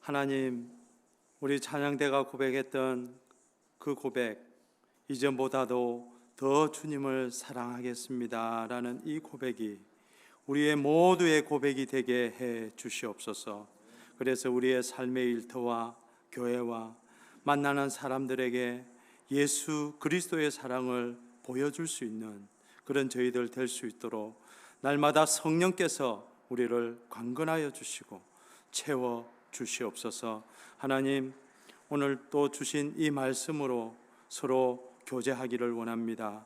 하나님, 우리 찬양대가 고백했던 그 고백, 이전보다도 더 주님을 사랑하겠습니다 라는 이 고백이 우리의 모두의 고백이 되게 해 주시옵소서. 그래서 우리의 삶의 일터와 교회와 만나는 사람들에게 예수 그리스도의 사랑을 보여줄 수 있는 그런 저희들 될 수 있도록 날마다 성령께서 우리를 강건하여 주시고 채워 주시옵소서. 하나님, 오늘 또 주신 이 말씀으로 서로 교제하기를 원합니다.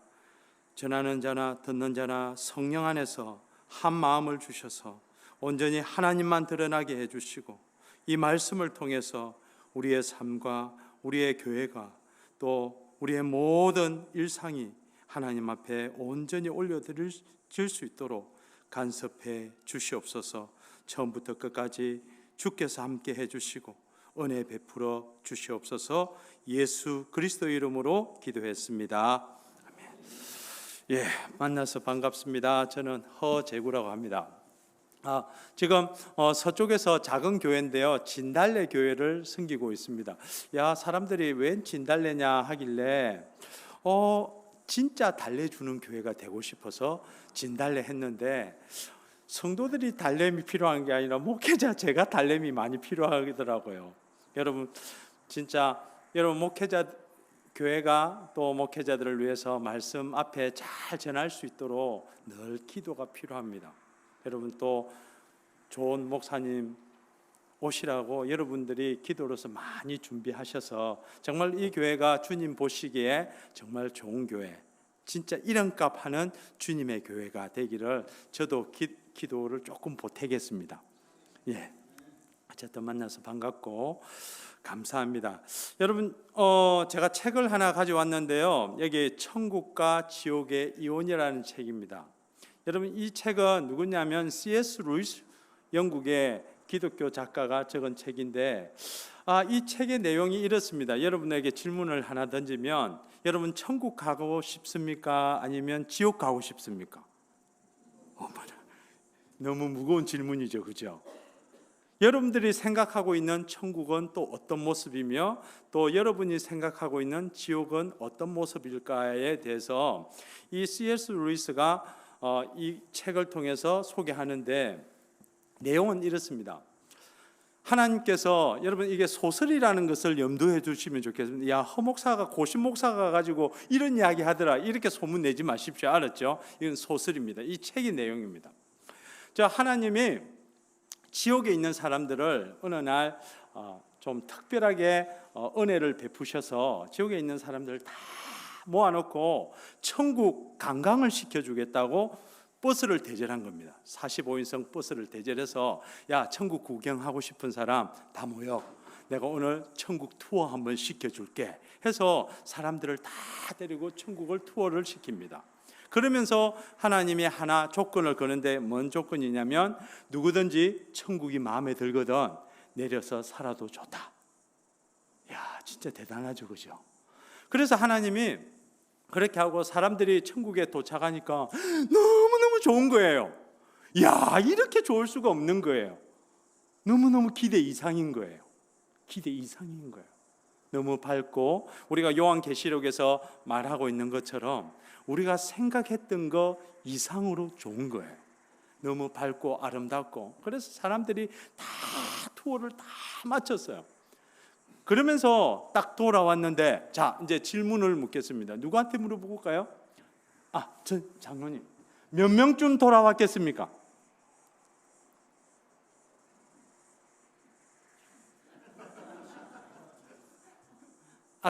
전하는 자나 듣는 자나 성령 안에서 한 마음을 주셔서 온전히 하나님만 드러나게 해주시고 이 말씀을 통해서 우리의 삶과 우리의 교회가 또 우리의 모든 일상이 하나님 앞에 온전히 올려드릴 수 있도록 간섭해 주시옵소서. 처음부터 끝까지 주께서 함께 해주시고 은혜 베풀어 주시옵소서. 예수 그리스도 이름으로 기도했습니다. 아멘. 예, 만나서 반갑습니다. 저는 허재구라고 합니다. 지금 서쪽에서 작은 교회인데요, 진달래 교회를 섬기고 있습니다. 야, 사람들이 웬 진달래냐 하길래 진짜 달래 주는 교회가 되고 싶어서 진달래 했는데, 성도들이 달래미 필요한 게 아니라 목회자 제가 달래미 많이 필요하더라고요. 여러분, 진짜 여러분 목회자 교회가 또 목회자들을 위해서 말씀 앞에 잘 전할 수 있도록 늘 기도가 필요합니다. 여러분, 또 좋은 목사님 오시라고 여러분들이 기도로서 많이 준비하셔서 정말 이 교회가 주님 보시기에 정말 좋은 교회, 진짜 이름값 하는 주님의 교회가 되기를 저도 기도를 조금 보태겠습니다. 예, 어쨌든 만나서 반갑고 감사합니다. 여러분, 제가 책을 하나 가져왔는데요, 여기 천국과 지옥의 이혼이라는 책입니다. 여러분, 이 책은 누구냐면 C.S. 루이스, 영국의 기독교 작가가 적은 책인데, 이 책의 내용이 이렇습니다. 여러분에게 질문을 하나 던지면, 여러분 천국 가고 싶습니까? 아니면 지옥 가고 싶습니까? 너무 무거운 질문이죠, 그죠? 여러분들이 생각하고 있는 천국은 또 어떤 모습이며 또 여러분이 생각하고 있는 지옥은 어떤 모습일까에 대해서 이 C.S. 루이스가 이 책을 통해서 소개하는데, 내용은 이렇습니다. 하나님께서, 여러분 이게 소설이라는 것을 염두해 주시면 좋겠습니다. 야, 허목사가 고신목사가 가지고 이런 이야기 하더라, 이렇게 소문 내지 마십시오. 알았죠? 이건 소설입니다. 이 책의 내용입니다. 하나님이 지옥에 있는 사람들을 어느 날 좀 특별하게 은혜를 베푸셔서 지옥에 있는 사람들을 다 모아놓고 천국 관광을 시켜주겠다고 버스를 대절한 겁니다. 45인승 버스를 대절해서, 야, 천국 구경하고 싶은 사람 다 모여, 내가 오늘 천국 투어 한번 시켜줄게 해서 사람들을 다 데리고 천국을 투어를 시킵니다. 그러면서 하나님이 하나 조건을 거는데, 뭔 조건이냐면 누구든지 천국이 마음에 들거든 내려서 살아도 좋다. 야, 진짜 대단하죠, 그죠? 그래서 하나님이 그렇게 하고 사람들이 천국에 도착하니까 너무너무 좋은 거예요. 야, 이렇게 좋을 수가 없는 거예요. 너무너무 기대 이상인 거예요. 기대 이상인 거예요. 너무 밝고, 우리가 요한계시록에서 말하고 있는 것처럼 우리가 생각했던 거 이상으로 좋은 거예요. 너무 밝고 아름답고. 그래서 사람들이 다 투어를 다 마쳤어요. 그러면서 딱 돌아왔는데, 자, 이제 질문을 묻겠습니다. 누구한테 물어볼까요? 저 장로님, 몇 명쯤 돌아왔겠습니까?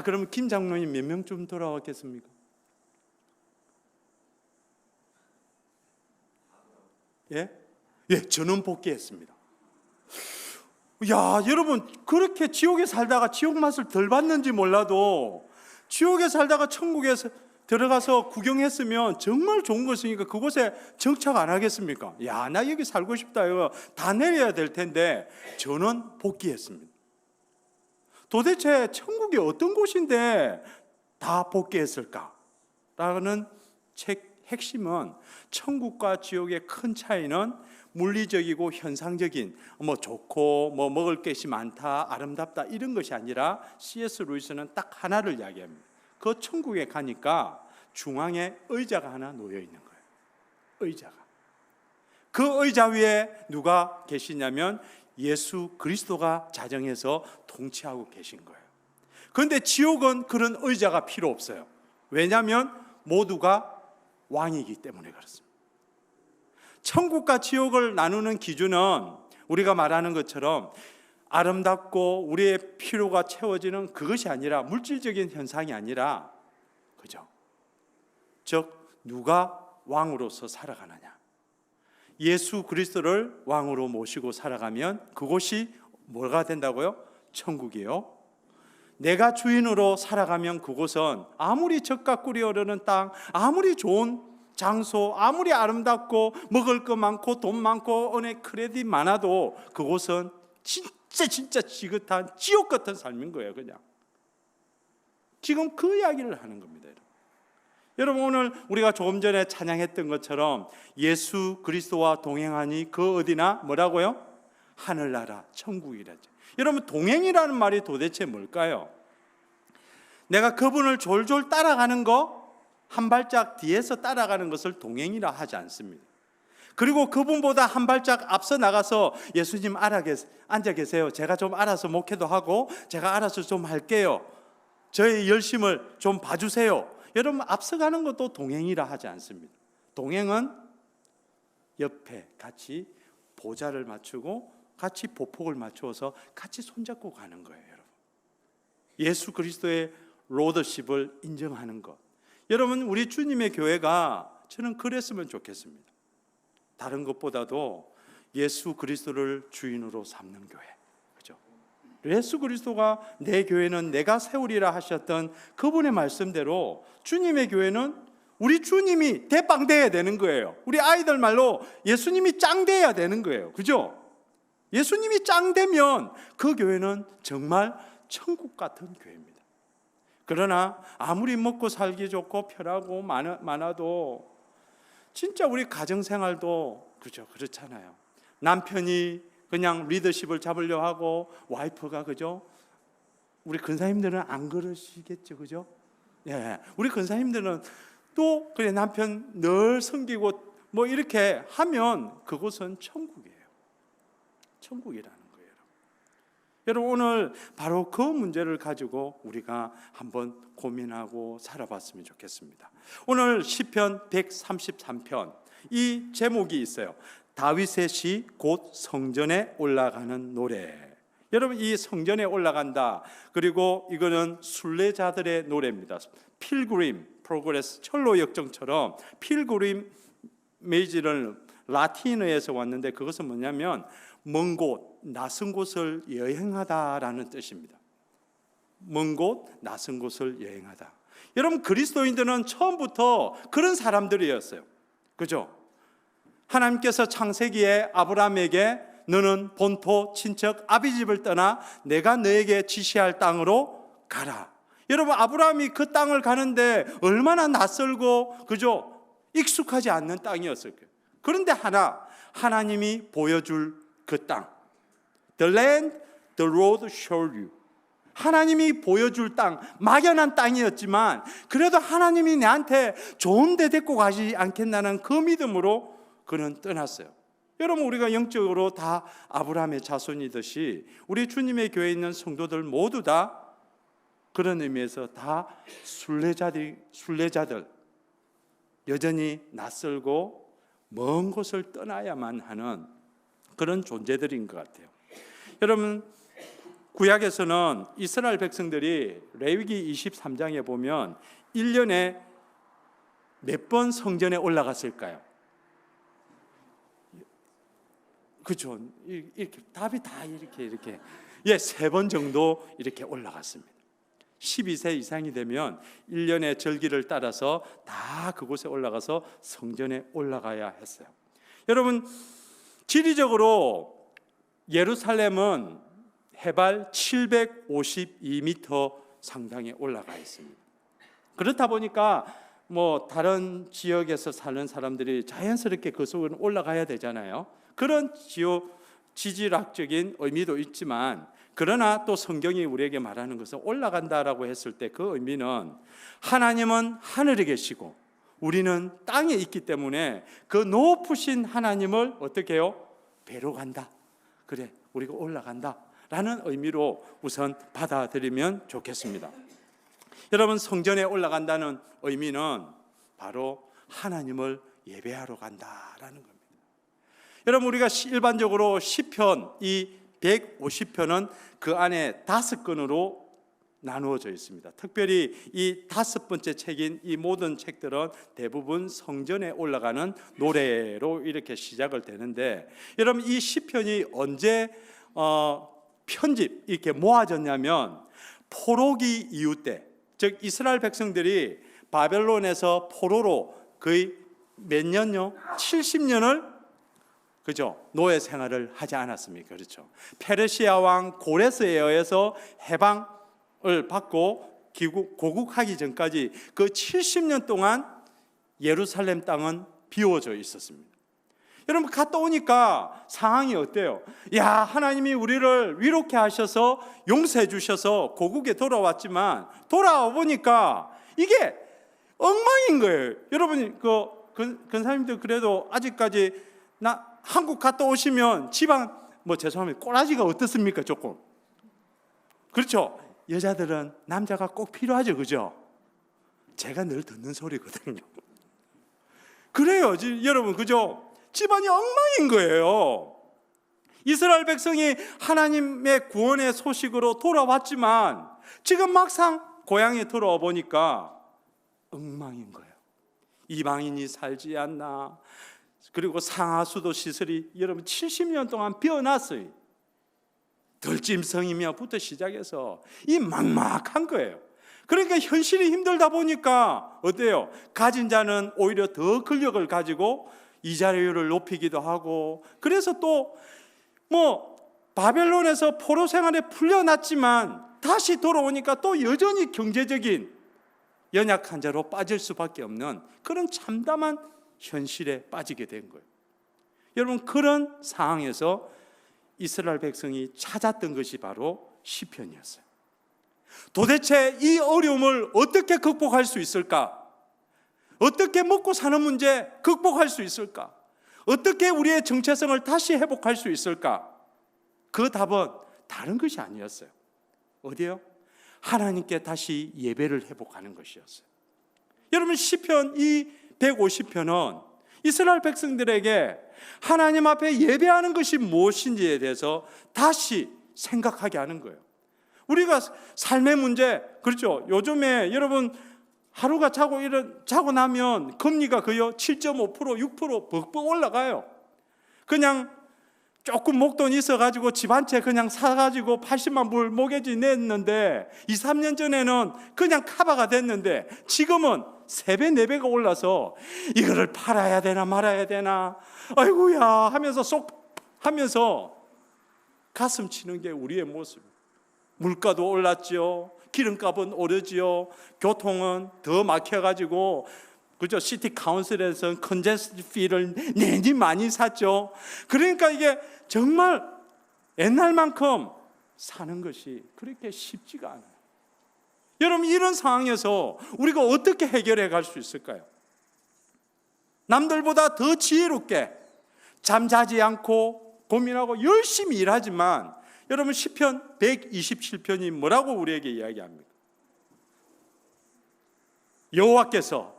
그러면 김 장로님 몇 명쯤 돌아왔겠습니까? 예? 저는 복귀했습니다. 야, 여러분, 그렇게 지옥에 살다가 지옥 맛을 덜 봤는지 몰라도 지옥에 살다가 천국에 들어가서 구경했으면 정말 좋은 것이니까 그곳에 정착 안 하겠습니까? 야, 나 여기 살고 싶다, 이거 다 내려야 될 텐데 저는 복귀했습니다. 도대체 천국이 어떤 곳인데 다 복귀했을까? 라는 책 핵심은, 천국과 지옥의 큰 차이는 물리적이고 현상적인 뭐 좋고 뭐 먹을 것이 많다, 아름답다 이런 것이 아니라 C.S. 루이스는 딱 하나를 이야기합니다. 그 천국에 가니까 중앙에 의자가 하나 놓여 있는 거예요. 의자가. 그 의자 위에 누가 계시냐면 예수 그리스도가 자정해서 통치하고 계신 거예요. 그런데 지옥은 그런 의자가 필요 없어요. 왜냐하면 모두가 왕이기 때문에 그렇습니다. 천국과 지옥을 나누는 기준은 우리가 말하는 것처럼 아름답고 우리의 필요가 채워지는 그것이 아니라 물질적인 현상이 아니라, 그죠? 즉 누가 왕으로서 살아가느냐. 예수 그리스도를 왕으로 모시고 살아가면 그곳이 뭐가 된다고요? 천국이에요. 내가 주인으로 살아가면 그곳은 아무리 적과 꿀이 흐르는 땅, 아무리 좋은 장소, 아무리 아름답고 먹을 거 많고 돈 많고 은행 크레딧 많아도 그곳은 진짜 지긋한 지옥 같은 삶인 거예요. 그냥 지금 그 이야기를 하는 겁니다. 여러분, 오늘 우리가 조금 전에 찬양했던 것처럼 예수 그리스도와 동행하니 그 어디나 뭐라고요? 하늘나라 천국이라죠. 여러분, 동행이라는 말이 도대체 뭘까요? 내가 그분을 졸졸 따라가는 거, 한 발짝 뒤에서 따라가는 것을 동행이라 하지 않습니다. 그리고 그분보다 한 발짝 앞서 나가서 예수님 앉아 계세요. 제가 좀 알아서 목회도 하고 제가 알아서 좀 할게요. 저의 열심을 좀 봐주세요. 여러분, 앞서가는 것도 동행이라 하지 않습니다. 동행은 옆에 같이 보좌를 맞추고 같이 보폭을 맞추어서 같이 손잡고 가는 거예요. 여러분, 예수 그리스도의 로더십을 인정하는 것. 여러분, 우리 주님의 교회가 저는 그랬으면 좋겠습니다. 다른 것보다도 예수 그리스도를 주인으로 삼는 교회, 그죠? 예수 그리스도가 내 교회는 내가 세우리라 하셨던 그분의 말씀대로 주님의 교회는 우리 주님이 대빵돼야 되는 거예요. 우리 아이들 말로 예수님이 짱돼야 되는 거예요. 그죠? 예수님이 짱되면 그 교회는 정말 천국 같은 교회입니다. 그러나 아무리 먹고 살기 좋고 편하고 많아도 진짜 우리 가정생활도 그죠? 그렇잖아요. 남편이 그냥 리더십을 잡으려 하고 와이프가, 그죠? 우리 근사님들은 안 그러시겠죠, 그죠? 예, 우리 근사님들은 또 그래 남편 늘 섬기고 뭐 이렇게 하면 그곳은 천국이에요. 천국이라는 거예요. 여러분, 오늘 바로 그 문제를 가지고 우리가 한번 고민하고 살아봤으면 좋겠습니다. 오늘 시편 133편 이 제목이 있어요. 다윗의 시 곧 성전에 올라가는 노래. 여러분, 이 성전에 올라간다. 그리고 이거는 순례자들의 노래입니다. 필그림 프로그레스 철로 역정처럼 필그림 메이지를 라틴어에서 왔는데 그것은 뭐냐면 먼 곳, 낯선 곳을 여행하다라는 뜻입니다. 먼 곳, 낯선 곳을 여행하다. 여러분, 그리스도인들은 처음부터 그런 사람들이었어요. 그죠? 하나님께서 창세기에 아브라함에게 너는 본토 친척 아비집을 떠나 내가 너에게 지시할 땅으로 가라. 여러분, 아브라함이 그 땅을 가는데 얼마나 낯설고 그죠? 익숙하지 않는 땅이었을 거예요. 그런데 하나님이 보여줄 그 땅, The land, the road showed you. 하나님이 보여줄 땅, 막연한 땅이었지만 그래도 하나님이 내한테 좋은 데 데리고 가지 않겠나는 그 믿음으로 그는 떠났어요. 여러분, 우리가 영적으로 다 아브라함의 자손이듯이 우리 주님의 교회에 있는 성도들 모두 다 그런 의미에서 다 순례자들, 여전히 낯설고 먼 곳을 떠나야만 하는 그런 존재들인 것 같아요. 여러분, 구약에서는 이스라엘 백성들이 레위기 23장에 보면 1년에 몇 번 성전에 올라갔을까요? 그렇죠. 이렇게 답이 다 이렇게 3번 정도 이렇게 올라갔습니다. 12세 이상이 되면 1년의 절기를 따라서 다 그곳에 올라가서 성전에 올라가야 했어요. 여러분, 지리적으로 예루살렘은 해발 752m 상당히 올라가 있습니다. 그렇다 보니까 뭐 다른 지역에서 사는 사람들이 자연스럽게 그 속으로 올라가야 되잖아요. 그런 지질학적인 의미도 있지만, 그러나 또 성경이 우리에게 말하는 것은 올라간다라고 했을 때 그 의미는 하나님은 하늘에 계시고 우리는 땅에 있기 때문에 그 높으신 하나님을 어떻게 해요? 뵈러 간다. 그래, 우리가 올라간다 라는 의미로 우선 받아들이면 좋겠습니다. 여러분, 성전에 올라간다는 의미는 바로 하나님을 예배하러 간다라는 겁니다. 여러분, 우리가 일반적으로 시편, 이 150편은 그 안에 5권으로 나누어져 있습니다. 특별히 이 5번째 책인 이 모든 책들은 대부분 성전에 올라가는 노래로 이렇게 시작을 되는데, 여러분, 이 시편이 언제 편집 이렇게 모아졌냐면 포로기 이후 때, 즉 이스라엘 백성들이 바벨론에서 포로로 거의 몇 년요? 70년을 그죠? 노예 생활을 하지 않았습니까? 그렇죠? 페르시아 왕 고레스에 의해서 해방을 받고 고국하기 전까지 그 70년 동안 예루살렘 땅은 비워져 있었습니다. 여러분, 갔다 오니까 상황이 어때요? 야, 하나님이 우리를 위롭게 하셔서 용서해 주셔서 고국에 돌아왔지만 돌아와 보니까 이게 엉망인 거예요. 여러분, 근사님들 그래도 아직까지 한국 갔다 오시면 지방 죄송합니다, 꼬라지가 어떻습니까? 조금 그렇죠? 여자들은 남자가 꼭 필요하죠, 그죠? 제가 늘 듣는 소리거든요. 그래요, 여러분, 그죠? 집안이 엉망인 거예요. 이스라엘 백성이 하나님의 구원의 소식으로 돌아왔지만 지금 막상 고향에 돌아와 보니까 엉망인 거예요. 이방인이 살지 않나, 그리고 상하수도 시설이 여러분 70년 동안 비어놨어요. 들짐승이며부터 시작해서 이 막막한 거예요. 그러니까 현실이 힘들다 보니까 어때요? 가진 자는 오히려 더 근력을 가지고 이자율을 높이기도 하고, 그래서 또 바벨론에서 포로 생활에 풀려났지만 다시 돌아오니까 또 여전히 경제적인 연약한 자로 빠질 수밖에 없는 그런 참담한 현실에 빠지게 된 거예요. 여러분, 그런 상황에서 이스라엘 백성이 찾았던 것이 바로 시편이었어요. 도대체 이 어려움을 어떻게 극복할 수 있을까? 어떻게 먹고 사는 문제 극복할 수 있을까? 어떻게 우리의 정체성을 다시 회복할 수 있을까? 그 답은 다른 것이 아니었어요. 어디요? 하나님께 다시 예배를 회복하는 것이었어요. 여러분, 시편 이 150편은 이스라엘 백성들에게 하나님 앞에 예배하는 것이 무엇인지에 대해서 다시 생각하게 하는 거예요. 우리가 삶의 문제, 그렇죠? 요즘에 여러분 하루가 자고 나면 금리가 거의 7.5%, 6% 벅벅 올라가요. 그냥 조금 목돈 있어가지고 집 한 채 그냥 사가지고 80만 불 모기지 냈는데 2, 3년 전에는 그냥 카바가 됐는데 지금은 3배, 4배가 올라서 이거를 팔아야 되나 말아야 되나, 아이고야 하면서 하면서 가슴 치는 게 우리의 모습. 물가도 올랐죠. 기름값은 오르지요. 교통은 더 막혀가지고, 그죠? 시티 카운슬에서 컨제스트 피를 내니 많이 샀죠. 그러니까 이게 정말 옛날만큼 사는 것이 그렇게 쉽지가 않아요. 여러분, 이런 상황에서 우리가 어떻게 해결해 갈 수 있을까요? 남들보다 더 지혜롭게 잠자지 않고 고민하고 열심히 일하지만, 여러분, 시편 127편이 뭐라고 우리에게 이야기합니까? 여호와께서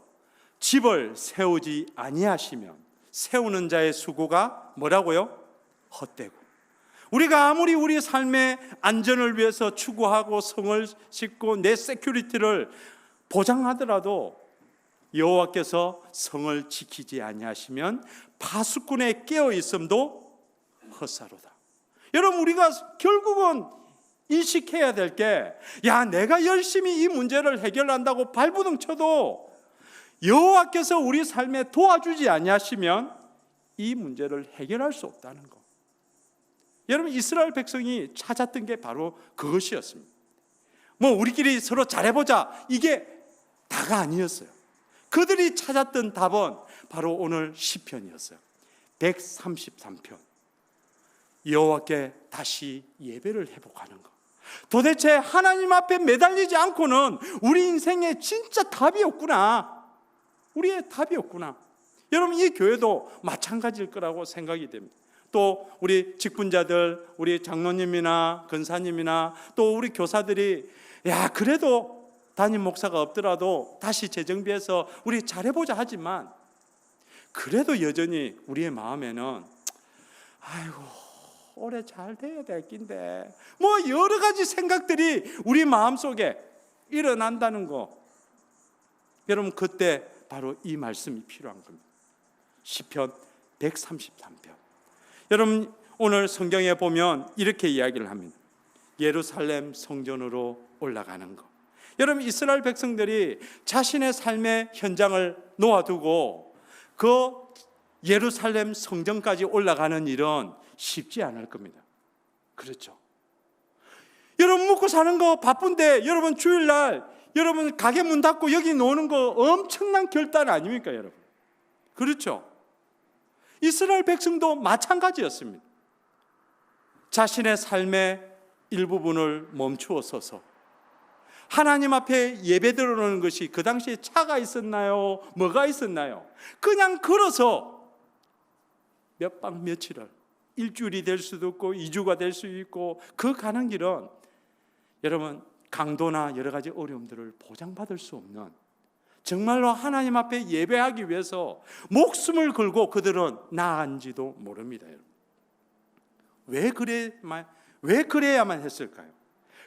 집을 세우지 아니하시면 세우는 자의 수고가 뭐라고요? 헛되고, 우리가 아무리 우리 삶의 안전을 위해서 추구하고 성을 싣고 내 세큐리티를 보장하더라도 여호와께서 성을 지키지 아니하시면 파수꾼의 깨어 있음도 헛사로다. 여러분, 우리가 결국은 인식해야 될 게, 야, 내가 열심히 이 문제를 해결한다고 발부둥 쳐도 여호와께서 우리 삶에 도와주지 아니하시면 이 문제를 해결할 수 없다는 것. 여러분, 이스라엘 백성이 찾았던 게 바로 그것이었습니다. 우리끼리 서로 잘해보자, 이게 다가 아니었어요. 그들이 찾았던 답은 바로 오늘 시편이었어요. 133편 여호와께 다시 예배를 회복하는 것. 도대체 하나님 앞에 매달리지 않고는 우리 인생에 진짜 답이 없구나. 우리의 답이 없구나. 여러분, 이 교회도 마찬가지일 거라고 생각이 됩니다. 또 우리 직분자들, 우리 장로님이나 권사님이나 또 우리 교사들이 그래도 담임 목사가 없더라도 다시 재정비해서 우리 잘해보자 하지만 그래도 여전히 우리의 마음에는 올해 잘 돼야 될 낀데 여러 가지 생각들이 우리 마음속에 일어난다는 거. 여러분, 그때 바로 이 말씀이 필요한 겁니다. 시편 133편. 여러분, 오늘 성경에 보면 이렇게 이야기를 합니다. 예루살렘 성전으로 올라가는 것. 여러분, 이스라엘 백성들이 자신의 삶의 현장을 놓아두고 그 예루살렘 성전까지 올라가는 일은 쉽지 않을 겁니다. 그렇죠? 여러분, 먹고 사는 거 바쁜데 여러분 주일날 여러분 가게 문 닫고 여기 노는 거 엄청난 결단 아닙니까, 여러분? 그렇죠? 이스라엘 백성도 마찬가지였습니다. 자신의 삶의 일부분을 멈추어 서서 하나님 앞에 예배 드리는 것이 그 당시에 차가 있었나요? 뭐가 있었나요? 그냥 걸어서 몇 박 며칠을, 일주일이 될 수도 있고 2주가 될 수 있고, 그 가는 길은 여러분 강도나 여러 가지 어려움들을 보장받을 수 없는, 정말로 하나님 앞에 예배하기 위해서 목숨을 걸고 그들은 나아간지도 모릅니다. 여러분, 왜 그래야만 했을까요?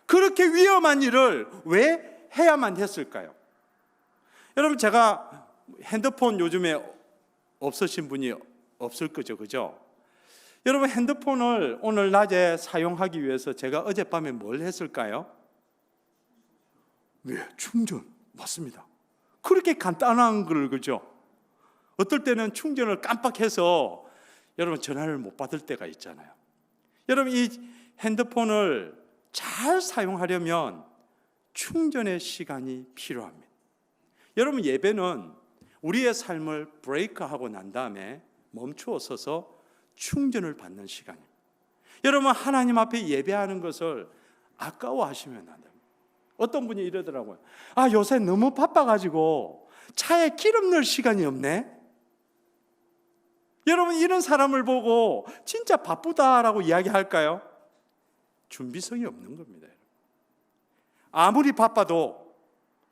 그렇게 위험한 일을 왜 해야만 했을까요? 여러분, 제가 핸드폰 요즘에 없으신 분이 없을 거죠, 그죠? 여러분, 핸드폰을 오늘 낮에 사용하기 위해서 제가 어젯밤에 뭘 했을까요? 네, 충전. 맞습니다. 그렇게 간단한 걸, 그죠? 어떨 때는 충전을 깜빡해서 여러분 전화를 못 받을 때가 있잖아요. 여러분, 이 핸드폰을 잘 사용하려면 충전의 시간이 필요합니다. 여러분, 예배는 우리의 삶을 브레이크하고 난 다음에 멈추어 서서 충전을 받는 시간입니다. 여러분, 하나님 앞에 예배하는 것을 아까워하시면 안 됩니다. 어떤 분이 이러더라고요. 요새 너무 바빠가지고 차에 기름 넣을 시간이 없네. 여러분, 이런 사람을 보고 진짜 바쁘다라고 이야기할까요? 준비성이 없는 겁니다. 아무리 바빠도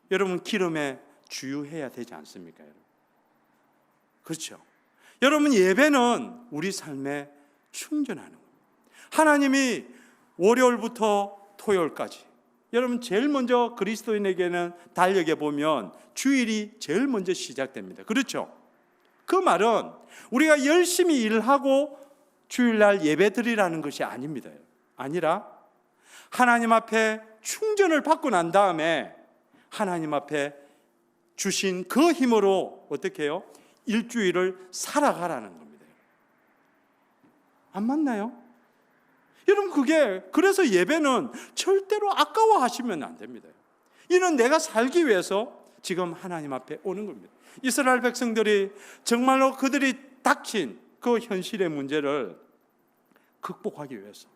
여러분 기름에 주유해야 되지 않습니까? 여러분? 그렇죠? 여러분, 예배는 우리 삶에 충전하는 겁니다. 하나님이 월요일부터 토요일까지, 여러분 제일 먼저 그리스도인에게는 달력에 보면 주일이 제일 먼저 시작됩니다. 그렇죠? 그 말은 우리가 열심히 일하고 주일날 예배 드리라는 것이 아닙니다. 아니라 하나님 앞에 충전을 받고 난 다음에 하나님 앞에 주신 그 힘으로 어떻게 해요? 일주일을 살아가라는 겁니다. 안 맞나요? 여러분, 그래서 예배는 절대로 아까워하시면 안 됩니다. 이는 내가 살기 위해서 지금 하나님 앞에 오는 겁니다. 이스라엘 백성들이 정말로 그들이 닥친 그 현실의 문제를 극복하기 위해서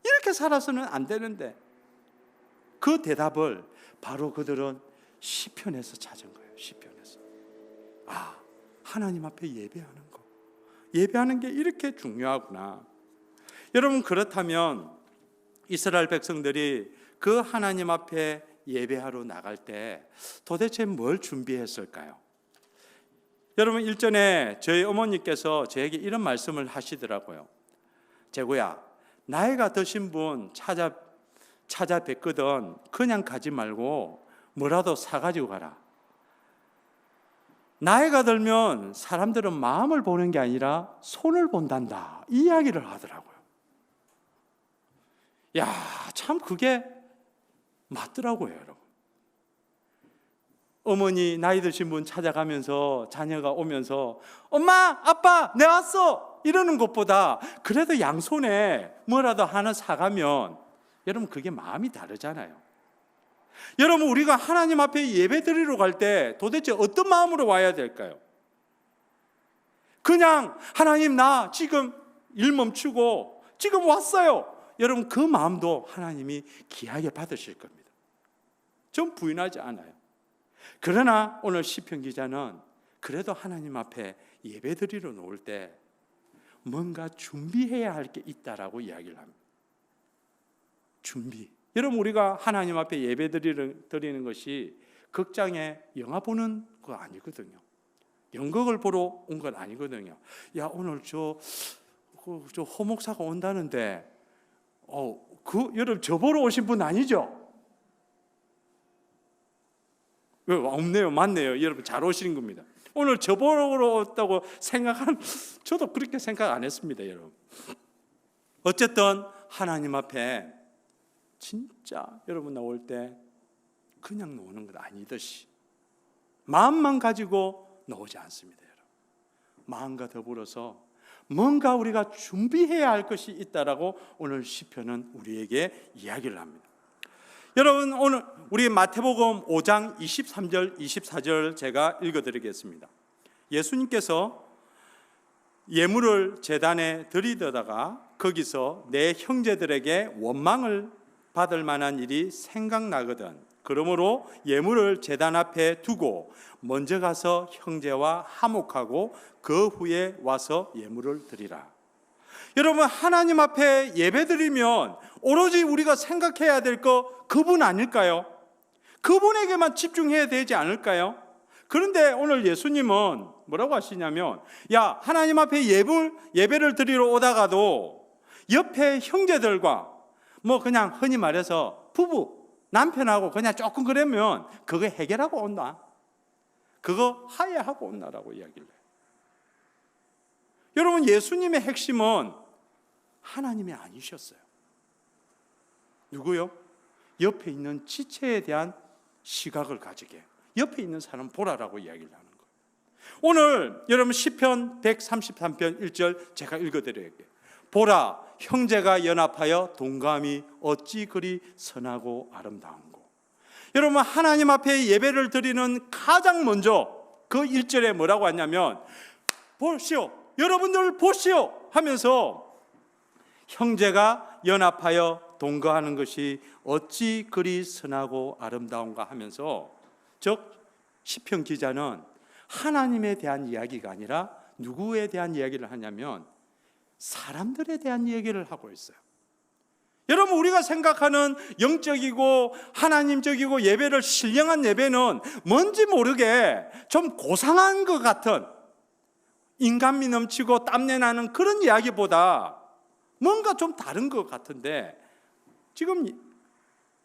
이렇게 살아서는 안 되는데, 그 대답을 바로 그들은 시편에서 찾은 거예요. 시편에서. 하나님 앞에 예배하는 거, 예배하는 게 이렇게 중요하구나. 여러분, 그렇다면 이스라엘 백성들이 그 하나님 앞에 예배하러 나갈 때 도대체 뭘 준비했을까요? 여러분, 일전에 저희 어머니께서 저에게 이런 말씀을 하시더라고요. 재구야, 나이가 드신 분 찾아뵙거든 그냥 가지 말고 뭐라도 사가지고 가라. 나이가 들면 사람들은 마음을 보는 게 아니라 손을 본단다, 이 이야기를 하더라고요. 참 그게 맞더라고요, 여러분. 어머니 나이 드신 분 찾아가면서 자녀가 오면서 엄마, 아빠, 내 왔어 이러는 것보다 그래도 양손에 뭐라도 하나 사가면 여러분 그게 마음이 다르잖아요. 여러분, 우리가 하나님 앞에 예배 드리러 갈 때 도대체 어떤 마음으로 와야 될까요? 그냥 하나님 나 지금 일 멈추고 지금 왔어요. 여러분 그 마음도 하나님이 귀하게 받으실 겁니다. 전 부인하지 않아요. 그러나 오늘 시편 기자는 그래도 하나님 앞에 예배드리러 놓을 때 뭔가 준비해야 할 게 있다라고 이야기를 합니다. 준비. 여러분 우리가 하나님 앞에 예배드리는 것이 극장에 영화 보는 거 아니거든요. 연극을 보러 온 건 아니거든요. 야 오늘 저 호목사가 온다는데 여러분 저 보러 오신 분 아니죠? 왜 없네요. 맞네요. 여러분 잘 오시는 겁니다. 오늘 저 보러 왔다고 저도 그렇게 생각 안 했습니다, 여러분. 어쨌든 하나님 앞에 진짜 여러분 나올 때 그냥 나오는 건 아니듯이 마음만 가지고 나오지 않습니다, 여러분. 마음과 더불어서 뭔가 우리가 준비해야 할 것이 있다라고 오늘 시편은 우리에게 이야기를 합니다. 여러분 오늘 우리 마태복음 5장 23절 24절 제가 읽어드리겠습니다. 예수님께서 예물을 제단에 드리다가 거기서 내 형제들에게 원망을 받을 만한 일이 생각나거든. 그러므로 예물을 제단 앞에 두고 먼저 가서 형제와 화목하고 그 후에 와서 예물을 드리라. 여러분 하나님 앞에 예배드리면 오로지 우리가 생각해야 될 거 그분 아닐까요? 그분에게만 집중해야 되지 않을까요? 그런데 오늘 예수님은 뭐라고 하시냐면 야 하나님 앞에 예배를 드리러 오다가도 옆에 형제들과 뭐 그냥 흔히 말해서 부부 남편하고 그냥 조금 그러면 그거 해결하고 온다. 그거 화해하고 온다라고 이야기를 해요. 여러분 예수님의 핵심은 하나님이 아니셨어요. 누구요? 옆에 있는 지체에 대한 시각을 가지게 옆에 있는 사람 보라라고 이야기를 하는 거예요. 오늘 여러분 시편 133편 1절 제가 읽어드릴게요. 보라 형제가 연합하여 동감이 어찌 그리 선하고 아름다운고. 여러분 하나님 앞에 예배를 드리는 가장 먼저 그 1절에 뭐라고 하냐면 보시오 여러분들 보시오 하면서 형제가 연합하여 동거하는 것이 어찌 그리 선하고 아름다운가 하면서 즉 시편 기자는 하나님에 대한 이야기가 아니라 누구에 대한 이야기를 하냐면 사람들에 대한 얘기를 하고 있어요. 여러분 우리가 생각하는 영적이고 하나님적이고 예배를 신령한 예배는 뭔지 모르게 좀 고상한 것 같은 인간미 넘치고 땀내 나는 그런 이야기보다 뭔가 좀 다른 것 같은데 지금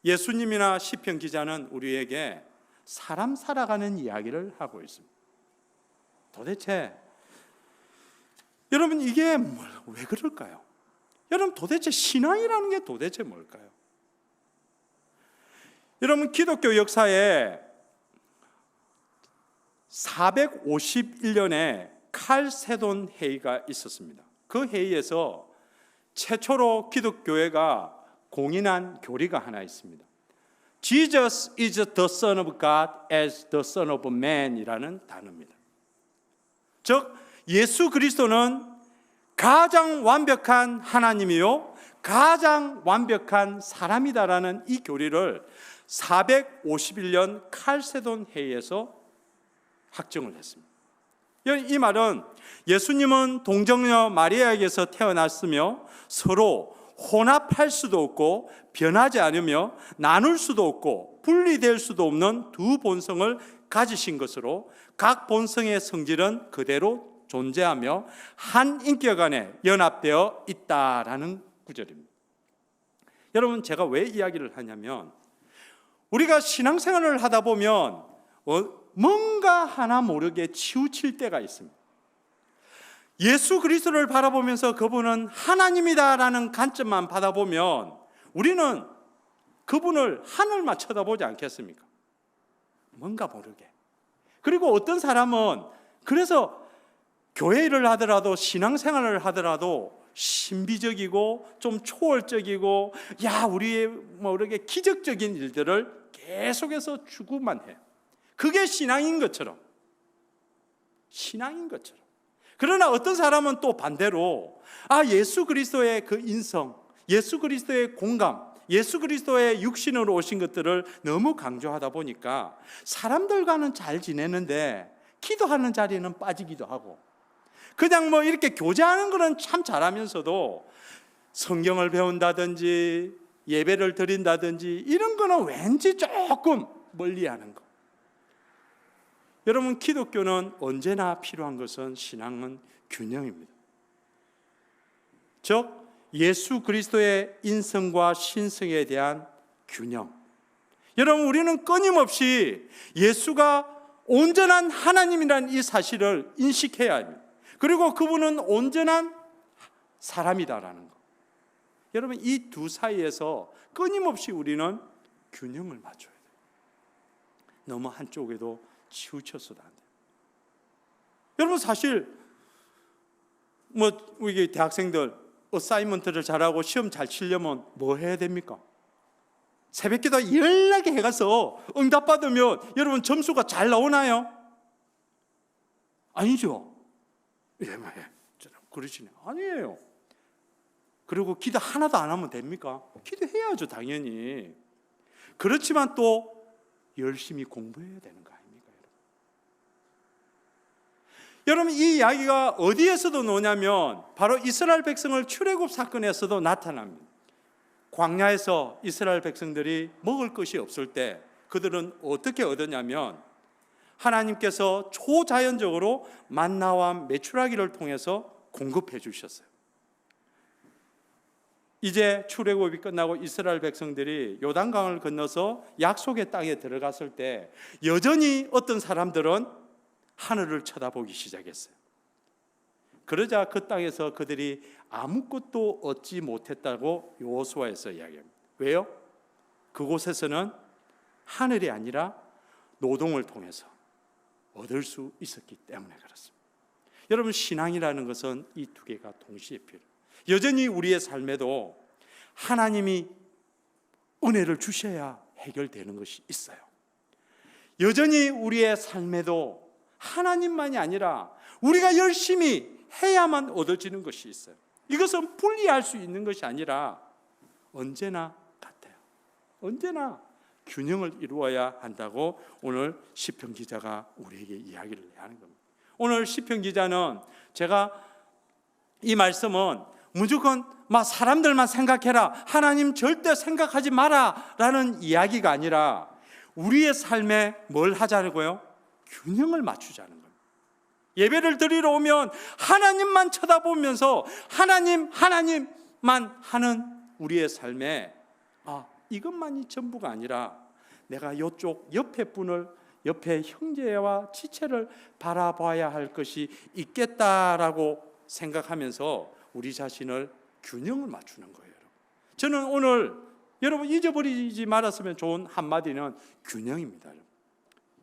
예수님이나 시편 기자는 우리에게 사람 살아가는 이야기를 하고 있습니다. 도대체 여러분 이게 왜 그럴까요? 여러분 도대체 신앙이라는 게 도대체 뭘까요? 여러분 기독교 역사에 451년에 칼세돈 회의가 있었습니다. 그 회의에서 최초로 기독교회가 공인한 교리가 하나 있습니다. Jesus is the Son of God as the Son of Man 이라는 단어입니다. 즉 예수 그리스도는 가장 완벽한 하나님이요 가장 완벽한 사람이다라는 이 교리를 451년 칼세돈 회의에서 확정을 했습니다. 이 말은 예수님은 동정녀 마리아에게서 태어났으며 서로 혼합할 수도 없고 변하지 않으며 나눌 수도 없고 분리될 수도 없는 두 본성을 가지신 것으로 각 본성의 성질은 그대로 존재하며 한 인격 안에 연합되어 있다라는 구절입니다. 여러분 제가 왜 이야기를 하냐면 우리가 신앙생활을 하다 보면 뭔가 하나 모르게 치우칠 때가 있습니다. 예수 그리스도를 바라보면서 그분은 하나님이다라는 관점만 받아보면 우리는 그분을 하늘만 쳐다보지 않겠습니까? 뭔가 모르게. 그리고 어떤 사람은 그래서 교회 일을 하더라도 신앙생활을 하더라도 신비적이고 좀 초월적이고 우리의 모르게 기적적인 일들을 계속해서 추구만 해요. 그게 신앙인 것처럼 그러나 어떤 사람은 또 반대로 예수 그리스도의 그 인성, 예수 그리스도의 공감, 예수 그리스도의 육신으로 오신 것들을 너무 강조하다 보니까 사람들과는 잘 지내는데 기도하는 자리는 빠지기도 하고, 그냥 뭐 이렇게 교제하는 거는 참 잘하면서도 성경을 배운다든지 예배를 드린다든지 이런 거는 왠지 조금 멀리하는 거. 여러분, 기독교는 언제나 필요한 것은 신앙은 균형입니다. 즉 예수 그리스도의 인성과 신성에 대한 균형. 여러분, 우리는 끊임없이 예수가 온전한 하나님이라는 이 사실을 인식해야 합니다. 그리고 그분은 온전한 사람이다라는 것. 여러분, 이 두 사이에서 끊임없이 우리는 균형을 맞춰야 돼요. 너무 한쪽에도 치우쳐서도 안 돼요. 여러분, 사실 우리 대학생들 어사이먼트를 잘하고 시험 잘 치려면 뭐 해야 됩니까? 새벽기도 연락에 해가서 응답받으면 여러분 점수가 잘 나오나요? 아니죠. 그러시네. 아니에요. 그리고 기도 하나도 안 하면 됩니까? 기도해야죠, 당연히. 그렇지만 또 열심히 공부해야 되는 거 아닙니까, 여러분? 이 이야기가 어디에서도 나오냐면 바로 이스라엘 백성을 출애굽 사건에서도 나타납니다. 광야에서 이스라엘 백성들이 먹을 것이 없을 때 그들은 어떻게 얻었냐면 하나님께서 초자연적으로 만나와 메추라기를 통해서 공급해 주셨어요. 이제 출애굽이 끝나고 이스라엘 백성들이 요단강을 건너서 약속의 땅에 들어갔을 때 여전히 어떤 사람들은 하늘을 쳐다보기 시작했어요. 그러자 그 땅에서 그들이 아무것도 얻지 못했다고 여호수아에서 이야기합니다. 왜요? 그곳에서는 하늘이 아니라 노동을 통해서 얻을 수 있었기 때문에 그렇습니다. 여러분, 신앙이라는 것은 이 두 개가 동시에 필요해요. 여전히 우리의 삶에도 하나님이 은혜를 주셔야 해결되는 것이 있어요. 여전히 우리의 삶에도 하나님만이 아니라 우리가 열심히 해야만 얻어지는 것이 있어요. 이것은 분리할 수 있는 것이 아니라 언제나 같아요. 언제나 균형을 이루어야 한다고 오늘 시편 기자가 우리에게 이야기를 하는 겁니다. 오늘 시편 기자는 제가 이 말씀은 무조건 사람들만 생각해라, 하나님 절대 생각하지 마라 라는 이야기가 아니라 우리의 삶에 뭘 하자고요? 균형을 맞추자는 겁니다. 예배를 드리러 오면 하나님만 쳐다보면서 하나님만 하는 우리의 삶에 이것만이 전부가 아니라 내가 이쪽 옆에 분을, 옆에 형제와 지체를 바라봐야 할 것이 있겠다라고 생각하면서 우리 자신을 균형을 맞추는 거예요. 저는 오늘 여러분 잊어버리지 말았으면 좋은 한마디는 균형입니다.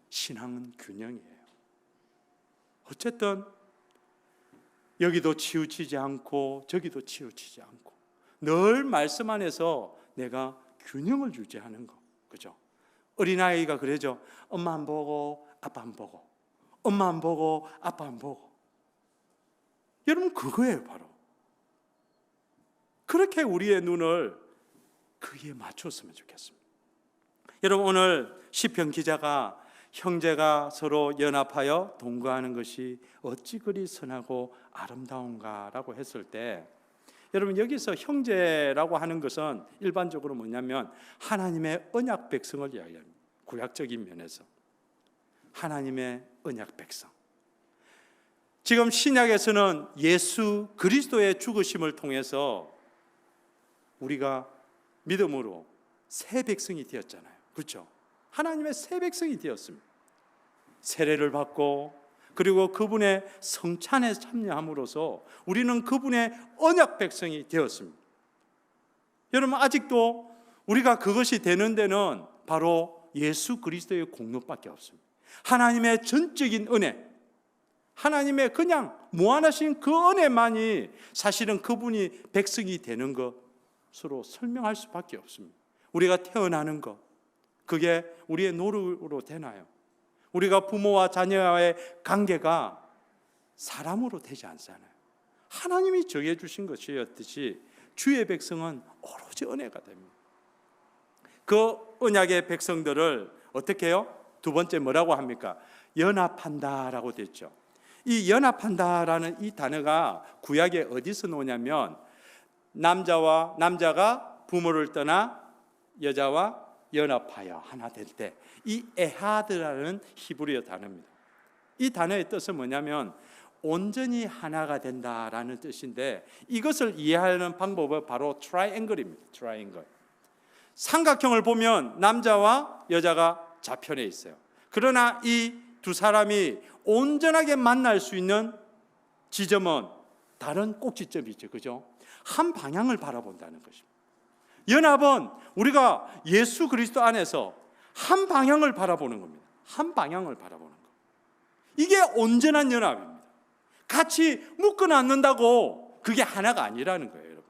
신앙은 균형이에요. 어쨌든 여기도 치우치지 않고 저기도 치우치지 않고 늘 말씀 안에서 내가 균형을 유지하는 거, 그죠? 어린아이가 그러죠. 엄마 안 보고 아빠 안 보고, 엄마 안 보고 아빠 안 보고. 여러분, 그거예요. 바로 그렇게 우리의 눈을 거기에 맞췄으면 좋겠습니다. 여러분, 오늘 시편 기자가 형제가 서로 연합하여 동거하는 것이 어찌 그리 선하고 아름다운가라고 했을 때, 여러분, 여기서 형제라고 하는 것은 일반적으로 뭐냐면 하나님의 언약 백성을 이야기합니다. 구약적인 면에서 하나님의 언약 백성. 지금 신약에서는 예수 그리스도의 죽으심을 통해서 우리가 믿음으로 새 백성이 되었잖아요. 그렇죠? 하나님의 새 백성이 되었습니다. 세례를 받고 그리고 그분의 성찬에 참여함으로써 우리는 그분의 언약 백성이 되었습니다. 여러분, 아직도 우리가 그것이 되는 데는 바로 예수 그리스도의 공로밖에 없습니다. 하나님의 전적인 은혜, 하나님의 그냥 무한하신 그 은혜만이 사실은 그분이 백성이 되는 것으로 설명할 수밖에 없습니다. 우리가 태어나는 것, 그게 우리의 노력으로 되나요? 우리가 부모와 자녀와의 관계가 사람으로 되지 않잖아요. 하나님이 정해 주신 것이었듯이 주의 백성은 오로지 은혜가 됩니다. 그 언약의 백성들을 어떻게 해요? 두 번째 뭐라고 합니까? 연합한다라고 됐죠. 이 연합한다라는 이 단어가 구약에 어디서 나오냐면 남자가 부모를 떠나 여자와 연합하여 하나 될 때, 이 에하드라는 히브리어 단어입니다. 이 단어의 뜻은 뭐냐면 온전히 하나가 된다라는 뜻인데, 이것을 이해하는 방법은 바로 트라이앵글입니다. 트라이앵글. 삼각형을 보면 남자와 여자가 좌편에 있어요. 그러나 이 두 사람이 온전하게 만날 수 있는 지점은 다른 꼭지점이 있죠. 그죠? 한 방향을 바라본다는 것입니다. 연합은 우리가 예수 그리스도 안에서 한 방향을 바라보는 겁니다. 한 방향을 바라보는 것. 이게 온전한 연합입니다. 같이 묶어놨는다고 그게 하나가 아니라는 거예요, 여러분.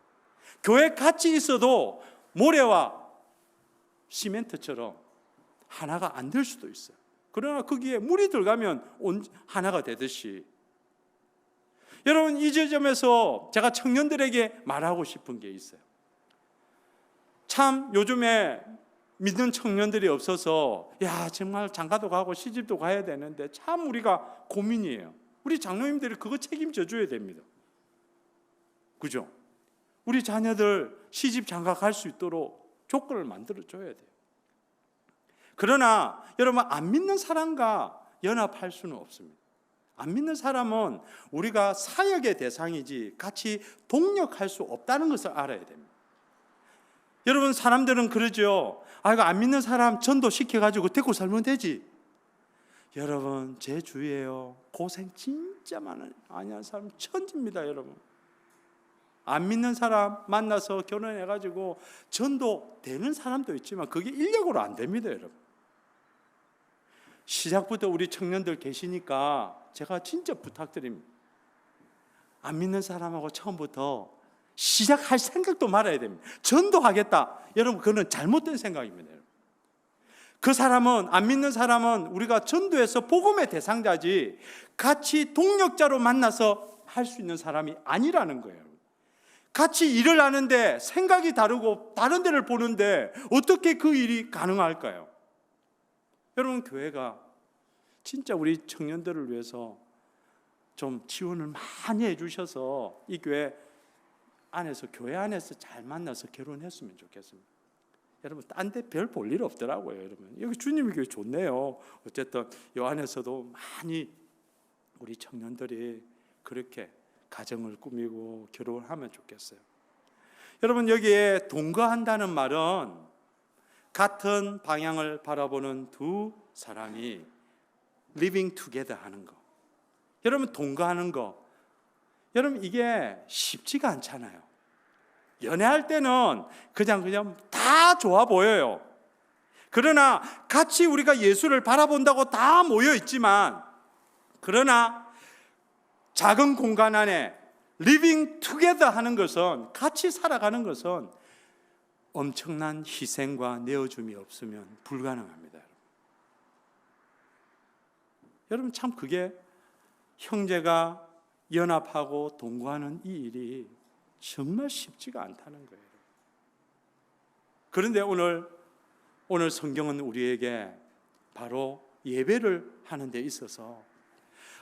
교회 같이 있어도 모래와 시멘트처럼 하나가 안 될 수도 있어요. 그러나 거기에 물이 들어가면 하나가 되듯이, 여러분, 이 지점에서 제가 청년들에게 말하고 싶은 게 있어요. 참 요즘에 믿는 청년들이 없어서 정말 장가도 가고 시집도 가야 되는데 참 우리가 고민이에요. 우리 장로님들이 그거 책임져 줘야 됩니다. 그죠? 우리 자녀들 시집 장가 갈 수 있도록 조건을 만들어 줘야 돼요. 그러나 여러분, 안 믿는 사람과 연합할 수는 없습니다. 안 믿는 사람은 우리가 사역의 대상이지 같이 동력할 수 없다는 것을 알아야 됩니다. 여러분, 사람들은 그러죠. 이거 안 믿는 사람 전도 시켜가지고 데리고 살면 되지. 여러분, 제 주위에요, 고생 진짜 많은 아니한 사람 천지입니다. 여러분, 안 믿는 사람 만나서 결혼해가지고 전도 되는 사람도 있지만 그게 인력으로 안 됩니다. 여러분, 시작부터 우리 청년들 계시니까 제가 진짜 부탁드립니다. 안 믿는 사람하고 처음부터 시작할 생각도 말아야 됩니다. 전도하겠다, 여러분, 그거는 잘못된 생각입니다. 그 사람은, 안 믿는 사람은 우리가 전도해서 복음의 대상자지 같이 동력자로 만나서 할 수 있는 사람이 아니라는 거예요. 같이 일을 하는데 생각이 다르고 다른 데를 보는데 어떻게 그 일이 가능할까요? 여러분, 교회가 진짜 우리 청년들을 위해서 좀 지원을 많이 해주셔서 이 교회 안에서, 교회 안에서 잘 만나서 결혼했으면 좋겠습니다. 여러분, 딴 데 별 볼 일 없더라고요. 여러분, 여기 주님의 교회 좋네요. 어쨌든 이 안에서도 많이 우리 청년들이 그렇게 가정을 꾸미고 결혼하면 좋겠어요. 여러분, 여기에 동거한다는 말은 같은 방향을 바라보는 두 사람이 living together 하는 거. 여러분, 동거하는 거, 여러분, 이게 쉽지가 않잖아요. 연애할 때는 그냥 다 좋아 보여요. 그러나 같이 우리가 예수를 바라본다고 다 모여 있지만, 그러나 작은 공간 안에 living together 하는 것은, 같이 살아가는 것은 엄청난 희생과 내어줌이 없으면 불가능합니다. 여러분, 참 그게 형제가 연합하고 동거하는 이 일이 정말 쉽지가 않다는 거예요. 그런데 오늘 성경은 우리에게 바로 예배를 하는 데 있어서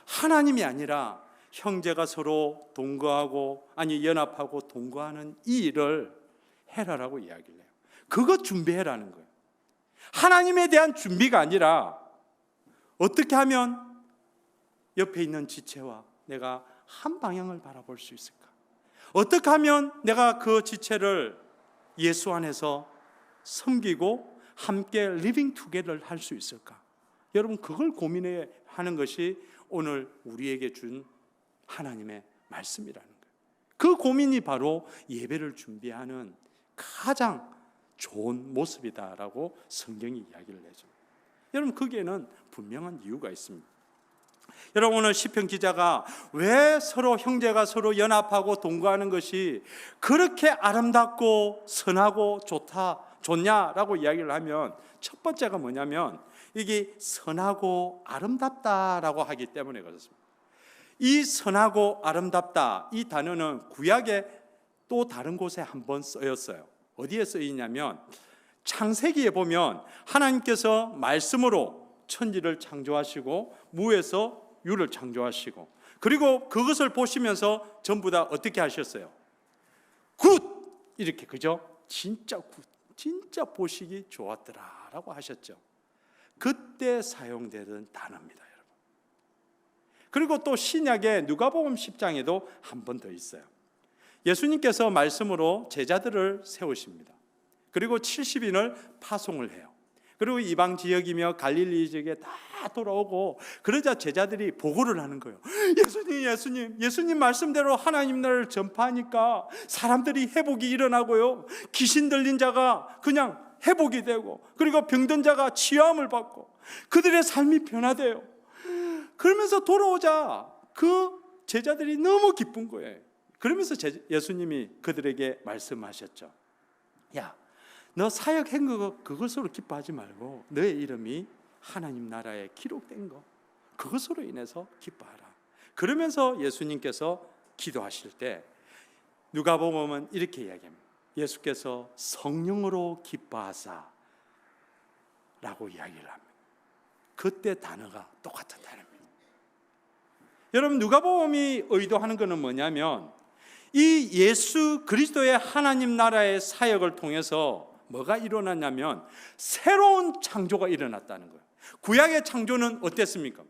하나님이 아니라 형제가 서로 동거하고, 연합하고 동거하는 이 일을 해라라고 이야기를 해요. 그거 준비해라는 거예요. 하나님에 대한 준비가 아니라 어떻게 하면 옆에 있는 지체와 내가 한 방향을 바라볼 수 있을까? 어떻게 하면 내가 그 지체를 예수 안에서 섬기고 함께 리빙 투게더를 할 수 있을까? 여러분, 그걸 고민해 하는 것이 오늘 우리에게 준 하나님의 말씀이라는 거예요. 그 고민이 바로 예배를 준비하는 가장 좋은 모습이다라고 성경이 이야기를 해줍니다. 여러분, 거기에는 분명한 이유가 있습니다. 여러분, 오늘 시편 기자가 왜 서로 형제가 서로 연합하고 동거하는 것이 그렇게 아름답고 선하고 좋냐라고 이야기를 하면, 첫 번째가 뭐냐면 이게 선하고 아름답다라고 하기 때문에 그렇습니다. 이 선하고 아름답다, 이 단어는 구약에 또 다른 곳에 한번 쓰였어요. 어디에 쓰이냐면 창세기에 보면 하나님께서 말씀으로 천지를 창조하시고 무에서 유를 창조하시고, 그리고 그것을 보시면서 전부 다 어떻게 하셨어요? 굿! 이렇게, 그죠? 진짜 굿, 진짜 보시기 좋았더라 라고 하셨죠. 그때 사용되던 단어입니다, 여러분. 그리고 또 신약의 누가복음 10장에도 한 번 더 있어요. 예수님께서 말씀으로 제자들을 세우십니다. 그리고 70인을 파송을 해요. 그리고 이방 지역이며 갈릴리 지역에 다 돌아오고, 그러자 제자들이 보고를 하는 거예요. 예수님 말씀대로 하나님 나라를 전파하니까 사람들이 회복이 일어나고요, 귀신 들린 자가 그냥 회복이 되고, 그리고 병든 자가 치유함을 받고 그들의 삶이 변화돼요. 그러면서 돌아오자 그 제자들이 너무 기쁜 거예요. 그러면서 예수님이 그들에게 말씀하셨죠. 야, 너 사역한 거 그것으로 기뻐하지 말고 너의 이름이 하나님 나라에 기록된 거, 그것으로 인해서 기뻐하라. 그러면서 예수님께서 기도하실 때 누가복음은 이렇게 이야기합니다. 예수께서 성령으로 기뻐하사 라고 이야기를 합니다. 그때 단어가 똑같은 단어입니다. 여러분, 누가복음이 의도하는 것은 뭐냐면 이 예수 그리스도의 하나님 나라의 사역을 통해서 뭐가 일어났냐면 새로운 창조가 일어났다는 거예요. 구약의 창조는 어땠습니까?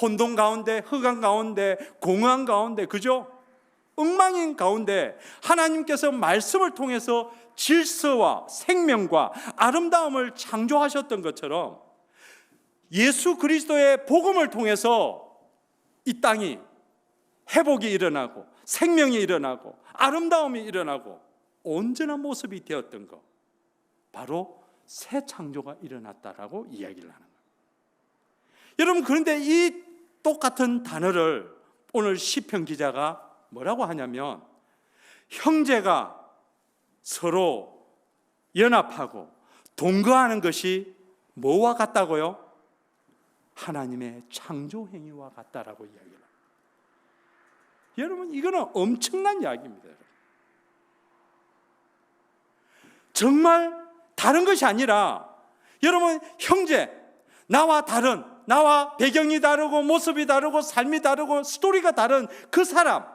혼돈 가운데, 흑암 가운데, 공허한 가운데, 그죠? 엉망인 가운데 하나님께서 말씀을 통해서 질서와 생명과 아름다움을 창조하셨던 것처럼 예수 그리스도의 복음을 통해서 이 땅이 회복이 일어나고 생명이 일어나고 아름다움이 일어나고 온전한 모습이 되었던 것, 바로 새 창조가 일어났다라고 이야기를 하는 거예요. 여러분, 그런데 이 똑같은 단어를 오늘 시편 기자가 뭐라고 하냐면 형제가 서로 연합하고 동거하는 것이 뭐와 같다고요? 하나님의 창조 행위와 같다라고 이야기를 합니다. 여러분, 이거는 엄청난 이야기입니다. 정말 다른 것이 아니라, 여러분, 형제, 나와 다른, 나와 배경이 다르고 모습이 다르고 삶이 다르고 스토리가 다른 그 사람과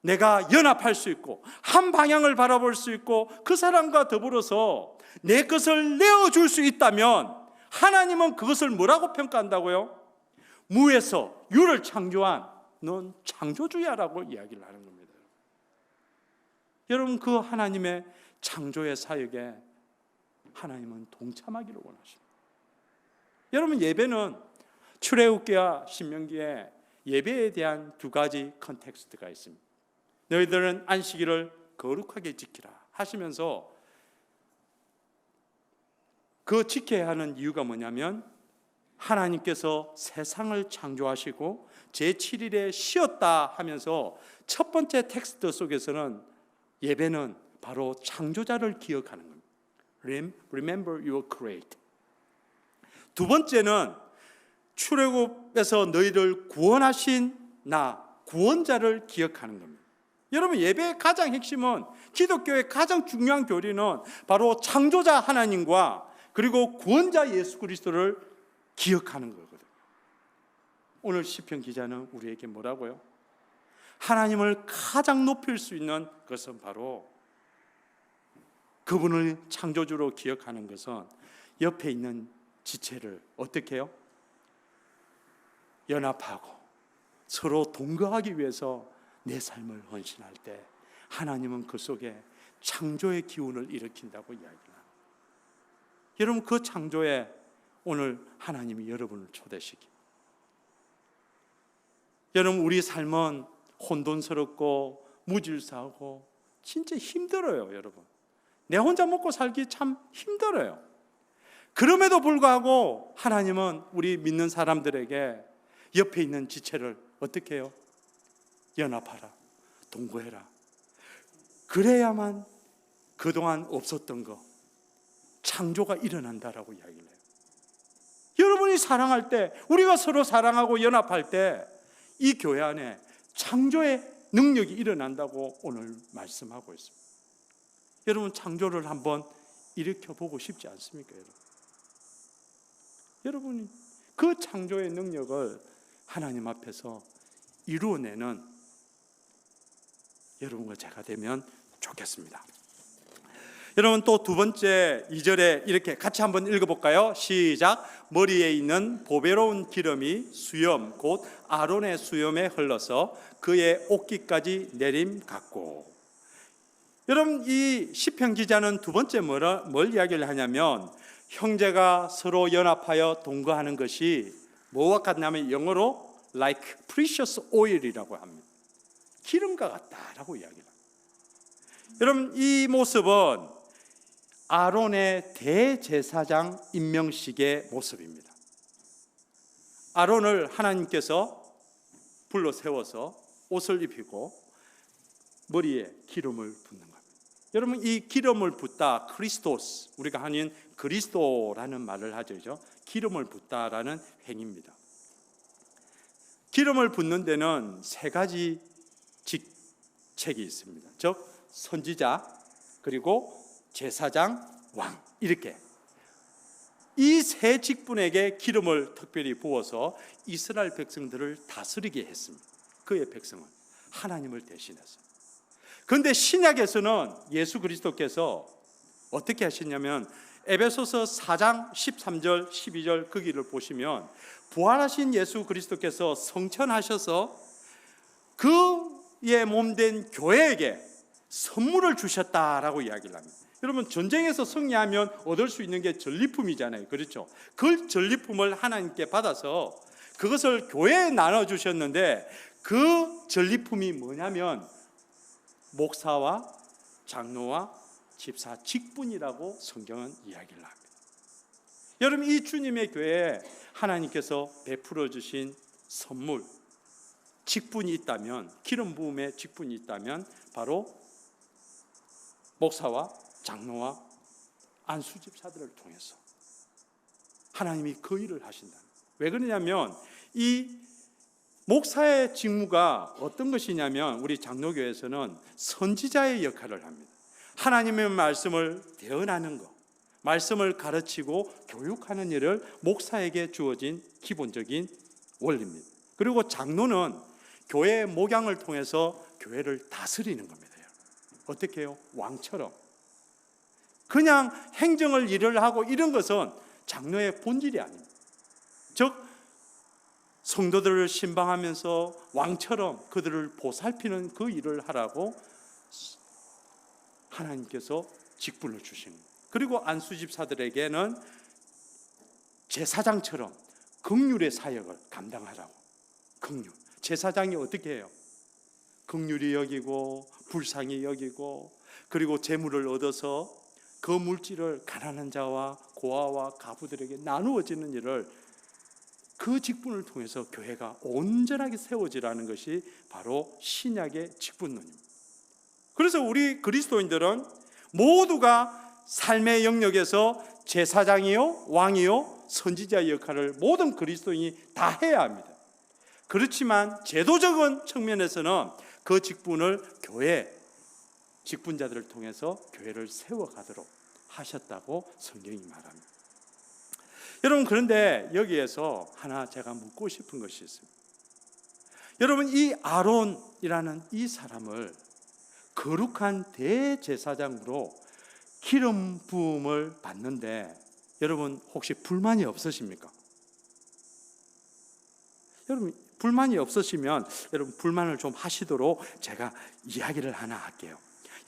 내가 연합할 수 있고 한 방향을 바라볼 수 있고 그 사람과 더불어서 내 것을 내어줄 수 있다면 하나님은 그것을 뭐라고 평가한다고요? 무에서 유를 창조한 넌 창조주야라고 이야기를 하는 겁니다. 여러분, 그 하나님의 창조의 사역에 하나님은 동참하기를 원하십니다. 여러분, 예배는 출애굽기와 신명기에 예배에 대한 두 가지 컨텍스트가 있습니다. 너희들은 안식일을 거룩하게 지키라 하시면서 그 지켜야 하는 이유가 뭐냐면 하나님께서 세상을 창조하시고 제7일에 쉬었다 하면서 첫 번째 텍스트 속에서는 예배는 바로 창조자를 기억하는 겁니다. Remember your creator. 두 번째는 출애굽에서 너희를 구원하신 나 구원자를 기억하는 겁니다. 여러분, 예배의 가장 핵심은, 기독교의 가장 중요한 교리는 바로 창조자 하나님과 그리고 구원자 예수 그리스도를 기억하는 거거든요. 오늘 시편 기자는 우리에게 뭐라고요? 하나님을 가장 높일 수 있는 것은 바로 그분을 창조주로 기억하는 것은 옆에 있는 지체를 어떻게 해요? 연합하고 서로 동거하기 위해서 내 삶을 헌신할 때 하나님은 그 속에 창조의 기운을 일으킨다고 이야기합니다. 여러분, 그 창조에 오늘 하나님이 여러분을 초대시킵니다. 여러분, 우리 삶은 혼돈스럽고 무질서하고 진짜 힘들어요. 여러분, 내 혼자 먹고 살기 참 힘들어요. 그럼에도 불구하고 하나님은 우리 믿는 사람들에게 옆에 있는 지체를 어떻게 해요? 연합하라, 동거해라. 그래야만 그동안 없었던 거, 창조가 일어난다라고 이야기를 해요. 여러분이 사랑할 때, 우리가 서로 사랑하고 연합할 때 이 교회 안에 창조의 능력이 일어난다고 오늘 말씀하고 있습니다. 여러분, 창조를 한번 일으켜보고 싶지 않습니까? 여러분이 그 창조의 능력을 하나님 앞에서 이루어내는 여러분과 제가 되면 좋겠습니다. 여러분, 또 두 번째 2절에 이렇게 같이 한번 읽어볼까요? 시작. 머리에 있는 보배로운 기름이 수염 곧 아론의 수염에 흘러서 그의 옷깃까지 내림 같고. 여러분, 이 시편 기자는 두 번째 뭘 이야기를 하냐면 형제가 서로 연합하여 동거하는 것이 뭐와 같냐면 영어로 like precious oil이라고 합니다. 기름과 같다라고 이야기를 합니다. 여러분, 이 모습은 아론의 대제사장 임명식의 모습입니다. 아론을 하나님께서 불러 세워서 옷을 입히고 머리에 기름을 붓는 겁니다. 여러분, 이 기름을 붓다, 크리스토스, 우리가 하는 그리스도라는 말을 하죠. 기름을 붓다라는 행위입니다. 기름을 붓는 데는 세 가지 직책이 있습니다. 즉 선지자, 그리고 제사장, 왕, 이렇게 이 세 직분에게 기름을 특별히 부어서 이스라엘 백성들을 다스리게 했습니다. 그의 백성은 하나님을 대신했습니다. 그런데 신약에서는 예수 그리스도께서 어떻게 하시냐면 에베소서 4장 13절 12절 거기를 보시면 부활하신 예수 그리스도께서 성천하셔서 그의 몸된 교회에게 선물을 주셨다라고 이야기를 합니다. 여러분, 전쟁에서 승리하면 얻을 수 있는 게 전리품이잖아요. 그렇죠? 그 전리품을 하나님께 받아서 그것을 교회에 나눠주셨는데 그 전리품이 뭐냐면 목사와 장로와 집사 직분이라고 성경은 이야기를 합니다. 여러분, 이 주님의 교회에 하나님께서 베풀어 주신 선물, 직분이 있다면, 기름 부음의 직분이 있다면 바로 목사와 장로와 안수집사들을 통해서 하나님이 그 일을 하신다. 왜 그러냐면 이 목사의 직무가 어떤 것이냐면 우리 장로교에서는 선지자의 역할을 합니다. 하나님의 말씀을 대언하는 것, 말씀을 가르치고 교육하는 일을 목사에게 주어진 기본적인 원리입니다. 그리고 장로는 교회의 목양을 통해서 교회를 다스리는 겁니다. 어떻게 해요? 왕처럼. 그냥 행정을 일을 하고 이런 것은 장로의 본질이 아닙니다. 즉 성도들을 신방하면서 왕처럼 그들을 보살피는 그 일을 하라고 하나님께서 직분을 주신 거예요. 그리고 안수집사들에게는 제사장처럼 긍휼의 사역을 감당하라고. 긍휼. 제사장이 어떻게 해요? 긍휼히 여기고 불쌍히 여기고 그리고 재물을 얻어서 그 물질을 가난한 자와 고아와 가부들에게 나누어지는 일을 그 직분을 통해서 교회가 온전하게 세워지라는 것이 바로 신약의 직분론입니다. 그래서 우리 그리스도인들은 모두가 삶의 영역에서 제사장이요, 왕이요, 선지자의 역할을 모든 그리스도인이 다 해야 합니다. 그렇지만 제도적인 측면에서는 그 직분을 교회 직분자들을 통해서 교회를 세워가도록 하셨다고 성경이 말합니다. 여러분, 그런데 여기에서 하나 제가 묻고 싶은 것이 있습니다. 여러분, 이 아론이라는 이 사람을 거룩한 대제사장으로 기름 부음을 받는데 여러분 혹시 불만이 없으십니까? 여러분 불만이 없으시면 여러분 불만을 좀 하시도록 제가 이야기를 하나 할게요.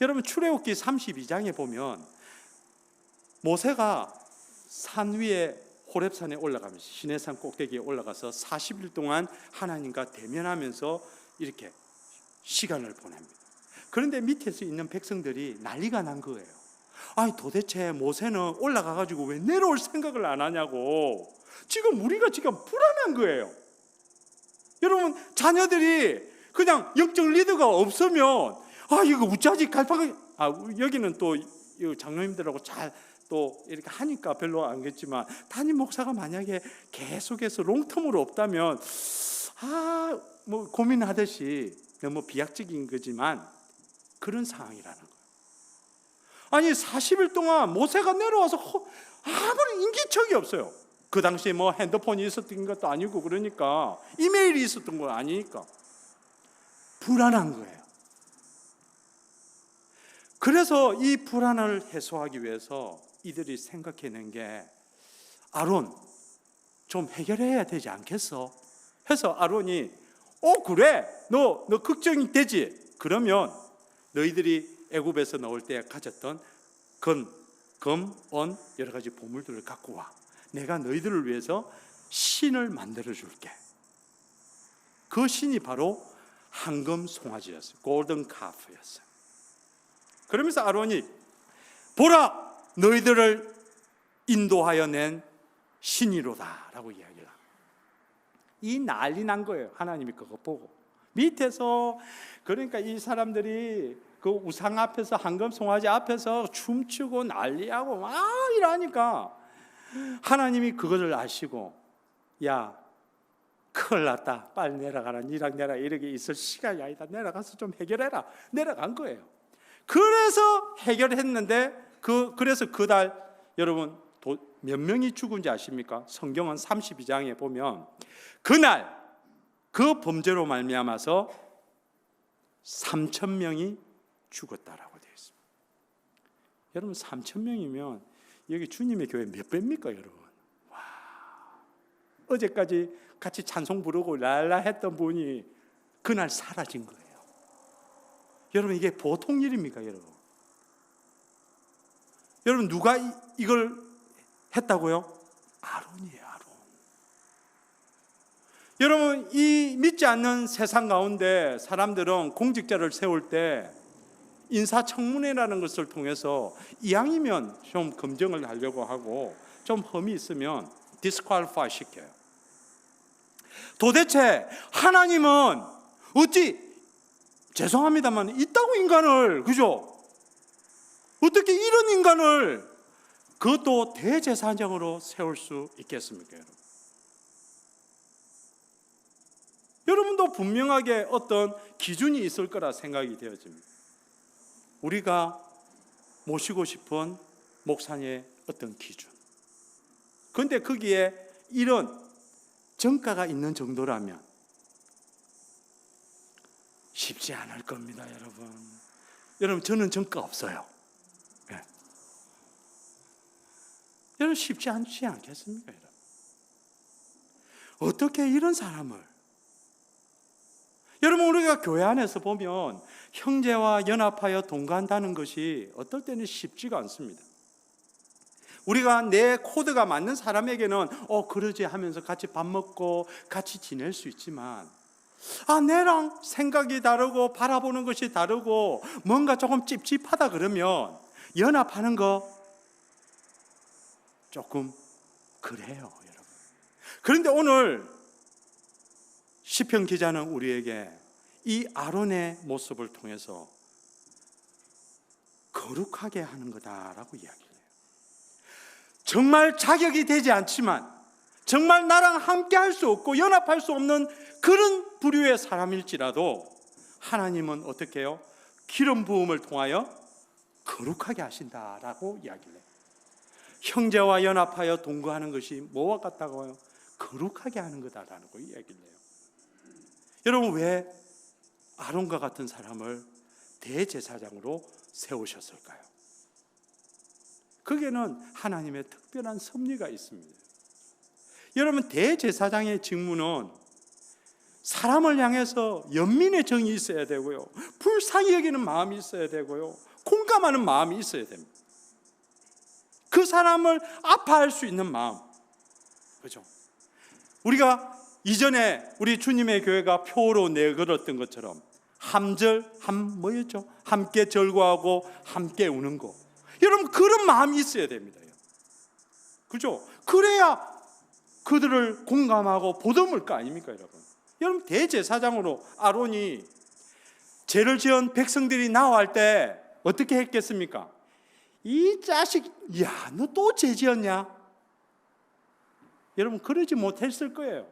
여러분 출애굽기 32장에 보면 모세가 산 위에 호렙산에 올라가면서 시내산 꼭대기에 올라가서 40일 동안 하나님과 대면하면서 이렇게 시간을 보냅니다. 그런데 밑에서 있는 백성들이 난리가 난 거예요. 아니 도대체 모세는 올라가가지고 왜 내려올 생각을 안 하냐고. 지금 우리가 지금 불안한 거예요. 여러분 자녀들이 그냥 영적 리더가 없으면 이거 우짜지 갈파가 여기는 또 이 장로님들하고 잘 또 이렇게 하니까 별로 안겠지만, 담임 목사가 만약에 계속해서 롱텀으로 없다면 뭐 고민하듯이 너무 비약적인 거지만 그런 상황이라는 거예요. 아니 40일 동안 모세가 내려와서 아무런 인기척이 없어요. 그 당시에 뭐 핸드폰이 있었던 것도 아니고, 그러니까 이메일이 있었던 건 아니니까 불안한 거예요. 그래서 이 불안을 해소하기 위해서 이들이 생각해낸 게, 아론 좀 해결해야 되지 않겠어? 해서 아론이 그래, 너 걱정이 되지? 그러면 너희들이 애굽에서 나올 때 가졌던 금, 은, 여러 가지 보물들을 갖고 와. 내가 너희들을 위해서 신을 만들어 줄게. 그 신이 바로 황금 송아지였어요. 골든 카프였어요. 그러면서 아론이 보라, 너희들을 인도하여 낸 신이로다 라고 이야기해요. 이 난리 난 거예요. 하나님이 그거 보고 밑에서. 그러니까 이 사람들이 그 우상 앞에서, 황금 송아지 앞에서 춤추고 난리하고 막 이러니까 하나님이 그거를 아시고, 야 큰일 났다, 빨리 내려가라. 니랑 내가 이렇게 있을 시간이 아니다. 내려가서 좀 해결해라. 내려간 거예요. 그래서 해결했는데, 그래서 그달 여러분 몇 명이 죽은지 아십니까? 성경은 32장에 보면 그날 그 범죄로 말미암아서 3,000명이 죽었다라고 되어 있습니다. 여러분 3,000명이면 여기 주님의 교회 몇 배입니까, 여러분? 와, 어제까지 같이 찬송 부르고 랄라 했던 분이 그날 사라진 거예요. 여러분 이게 보통 일입니까, 여러분? 여러분 누가 이걸 했다고요? 아론이에요, 아론. 여러분 이 믿지 않는 세상 가운데 사람들은 공직자를 세울 때 인사청문회라는 것을 통해서 이왕이면 좀 검증을 하려고 하고, 좀 흠이 있으면 디스퀄리파이 시켜요. 도대체 하나님은 어찌, 죄송합니다만 있다고 인간을, 그죠? 어떻게 이런 인간을, 그것도 대제사장으로 세울 수 있겠습니까, 여러분? 여러분도 분명하게 어떤 기준이 있을 거라 생각이 되어집니다. 우리가 모시고 싶은 목사님의 어떤 기준. 그런데 거기에 이런 정가가 있는 정도라면 쉽지 않을 겁니다, 여러분. 여러분 저는 정가 없어요. 네. 여러분 쉽지 않지 않겠습니까, 여러분? 어떻게 이런 사람을, 여러분 우리가 교회 안에서 보면 형제와 연합하여 동거한다는 것이 어떨 때는 쉽지가 않습니다. 우리가 내 코드가 맞는 사람에게는 그러지 하면서 같이 밥 먹고 같이 지낼 수 있지만, 내랑 생각이 다르고 바라보는 것이 다르고 뭔가 조금 찝찝하다 그러면 연합하는 거 조금 그래요, 여러분. 그런데 오늘 시편 기자는 우리에게 이 아론의 모습을 통해서 거룩하게 하는 거다라고 이야기해요. 정말 자격이 되지 않지만, 정말 나랑 함께 할 수 없고 연합할 수 없는 그런 부류의 사람일지라도 하나님은 어떻게 해요? 기름 부음을 통하여 거룩하게 하신다라고 이야기를 해요. 형제와 연합하여 동거하는 것이 뭐와 같다고요? 거룩하게 하는 거다라는 거 이야기를 해요. 여러분 왜 아론과 같은 사람을 대제사장으로 세우셨을까요? 거기에는 하나님의 특별한 섭리가 있습니다. 여러분 대제사장의 직무는 사람을 향해서 연민의 정이 있어야 되고요, 불쌍히 여기는 마음이 있어야 되고요, 공감하는 마음이 있어야 됩니다. 그 사람을 아파할 수 있는 마음, 그죠? 우리가 이전에 우리 주님의 교회가 표로 내걸었던 것처럼 뭐였죠? 함께 절구하고 함께 우는 거. 여러분 그런 마음이 있어야 됩니다. 그죠? 그래야 그들을 공감하고 보듬을 거 아닙니까, 여러분? 여러분 대제사장으로 아론이 죄를 지은 백성들이 나와할 때 어떻게 했겠습니까? 이 자식, 야, 너 또 죄지었냐? 여러분 그러지 못했을 거예요.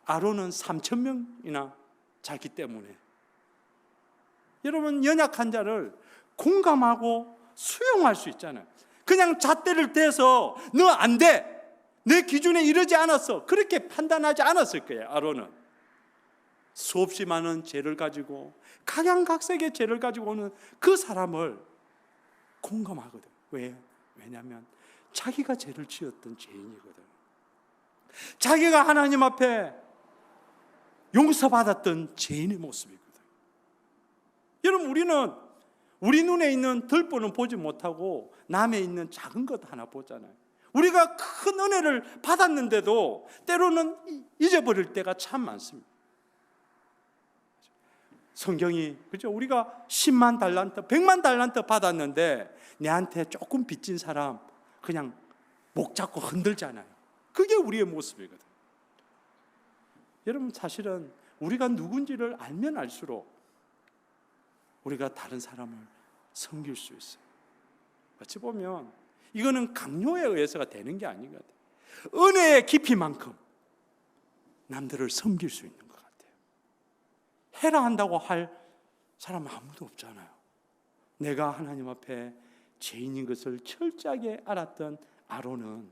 아론은 3,000명이나 자기 때문에. 여러분 연약한 자를 공감하고 수용할 수 있잖아요. 그냥 잣대를 대서 너 안 돼, 내 기준에 이르지 않았어, 그렇게 판단하지 않았을 거예요. 아론은 수없이 많은 죄를 가지고 각양각색의 죄를 가지고 오는 그 사람을 공감하거든. 왜냐하면 자기가 죄를 지었던 죄인이거든. 자기가 하나님 앞에 용서받았던 죄인의 모습이거든. 여러분 우리는 우리 눈에 있는 들보는 보지 못하고 남에 있는 작은 것 하나 보잖아요. 우리가 큰 은혜를 받았는데도 때로는 잊어버릴 때가 참 많습니다. 성경이, 그죠? 우리가 10만 달란트, 100만 달란트 받았는데 내한테 조금 빚진 사람 그냥 목 잡고 흔들잖아요. 그게 우리의 모습이거든. 여러분 사실은 우리가 누군지를 알면 알수록 우리가 다른 사람을 섬길 수 있어요. 어찌 보면 이거는 강요에 의해서가 되는 게 아닌 것 같아요. 은혜의 깊이만큼 남들을 섬길 수 있는 것 같아요. 해라 한다고 할 사람 아무도 없잖아요. 내가 하나님 앞에 죄인인 것을 철저하게 알았던 아론은